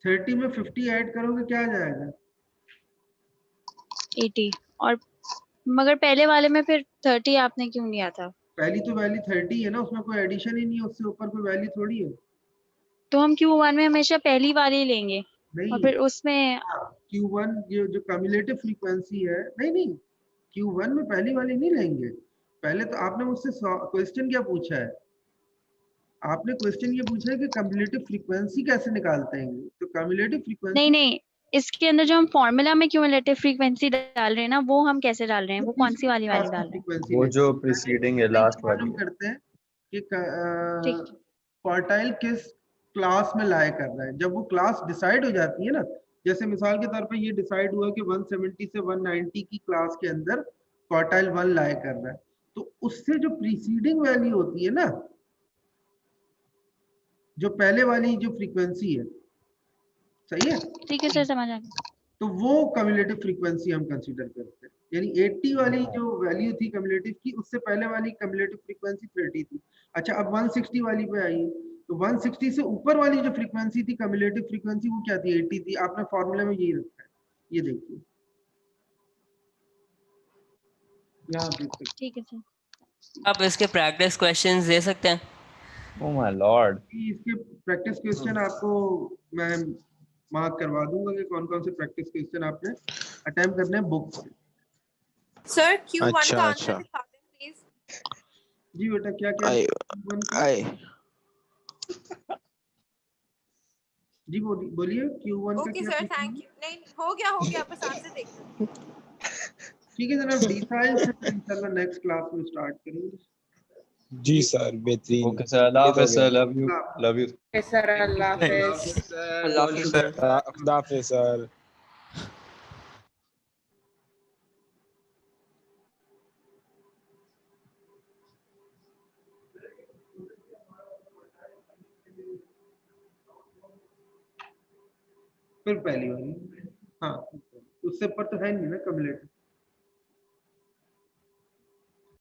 30 में 50 ऐड करोगे क्या आ जाएगा? 80। और मगर पहले वाले में फिर 30 आपने क्यों लिया था? पहली तो वैल्यू 30 है ना, उसमें कोई एडिशन ही नहीं है, उससे ऊपर कोई वैल्यू थोड़ी है। तो हम Q1 में हमेशा पहली वाली ही लेंगे और नहीं, फिर उसमें Q1 जो कम्युलेटिव फ्रीक्वेंसी है, नहीं Q1 में पहली वाली नहीं लेंगे। पहले तो आपने मुझसे क्वेश्चन क्या पूछा है? आपने क्वेश्चन ये पूछा है कि कम्युलेटिव फ्रीक्वेंसी कैसे निकालते हैं? तो कम्युलेटिव फ्रीक्वेंसी नहीं इसके अंदर जो हम फॉर्मूला में क्यूमुलेटिव फ्रीक्वेंसी डाल रहे हैं ना, वो हम कैसे डाल रहे हैं? वो कौन सी वाली डाल रहे हैं? फ्रीक्वेंसी वो जो प्रीसीडिंग है, लास्ट वाली मालूम है। करते हैं कि ठीक। क्वार्टाइल किस क्लास में लाया कर रहा है। जब वो क्लास डिसाइड हो जाती है ना, जैसे मिसाल के तौर पे ये डिसाइड हुआ कि 170 से 190 की क्लास के अंदर क्वार्टाइल 1 लाया कर रहा है, तो उससे जो प्रीसीडिंग वैल्यू होती है ना, जो पहले वाली जो फ्रीक्वेंसी है, सही है, ठीक है सर, समझ आ गया। तो वो कम्युलेटिव फ्रीक्वेंसी हम कंसीडर करते हैं। यानी 80 वाली जो वैल्यू थी कम्युलेटिव की, उससे पहले वाली कम्युलेटिव फ्रीक्वेंसी 30 थी। अच्छा अब 160 वाली पे आइए, तो 160 से ऊपर वाली जो फ्रीक्वेंसी थी कम्युलेटिव फ्रीक्वेंसी, वो क्या थी? 80 थी। आपने फॉर्मूले में यही रखा है, ये देखिए यहाँ पे। ठीक है सर। आप इसके प्रैक्टिस क्वेश्चंस दे सकते हैं? Oh my Lord. इसके प्रैक्टिस क्वेश्चन आपको मैं मार्क करवा दूंगा कि कौन कौन से प्रैक्टिस क्वेश्चन आपने अटेम्प्ट करने हैं बुक से। सर Q1 अच्छा का आंसर अच्छा दिखा दें प्लीज। जी बेटा क्या क्या आए Q1 का? आए जी बोलिए Q1 का ओके क्या सर, पूछना है? Thank you. नहीं, हो गया, बस आंसर देखते हैं। ठीक है जनाब, डी साइंस इंशाल्लाह नेक्स्ट क्लास में स्टार्ट करेंगे। जी सर, बेहतरीन। ओके सर, अल्लाह ये तो हो हाफिज सर, गया। Love you. सर, अल्लाह हाफिज। खुदा हाफिज सर। फिर पहली वाली, हाँ उससे पर तो है नहीं ना कम्युलेटिव।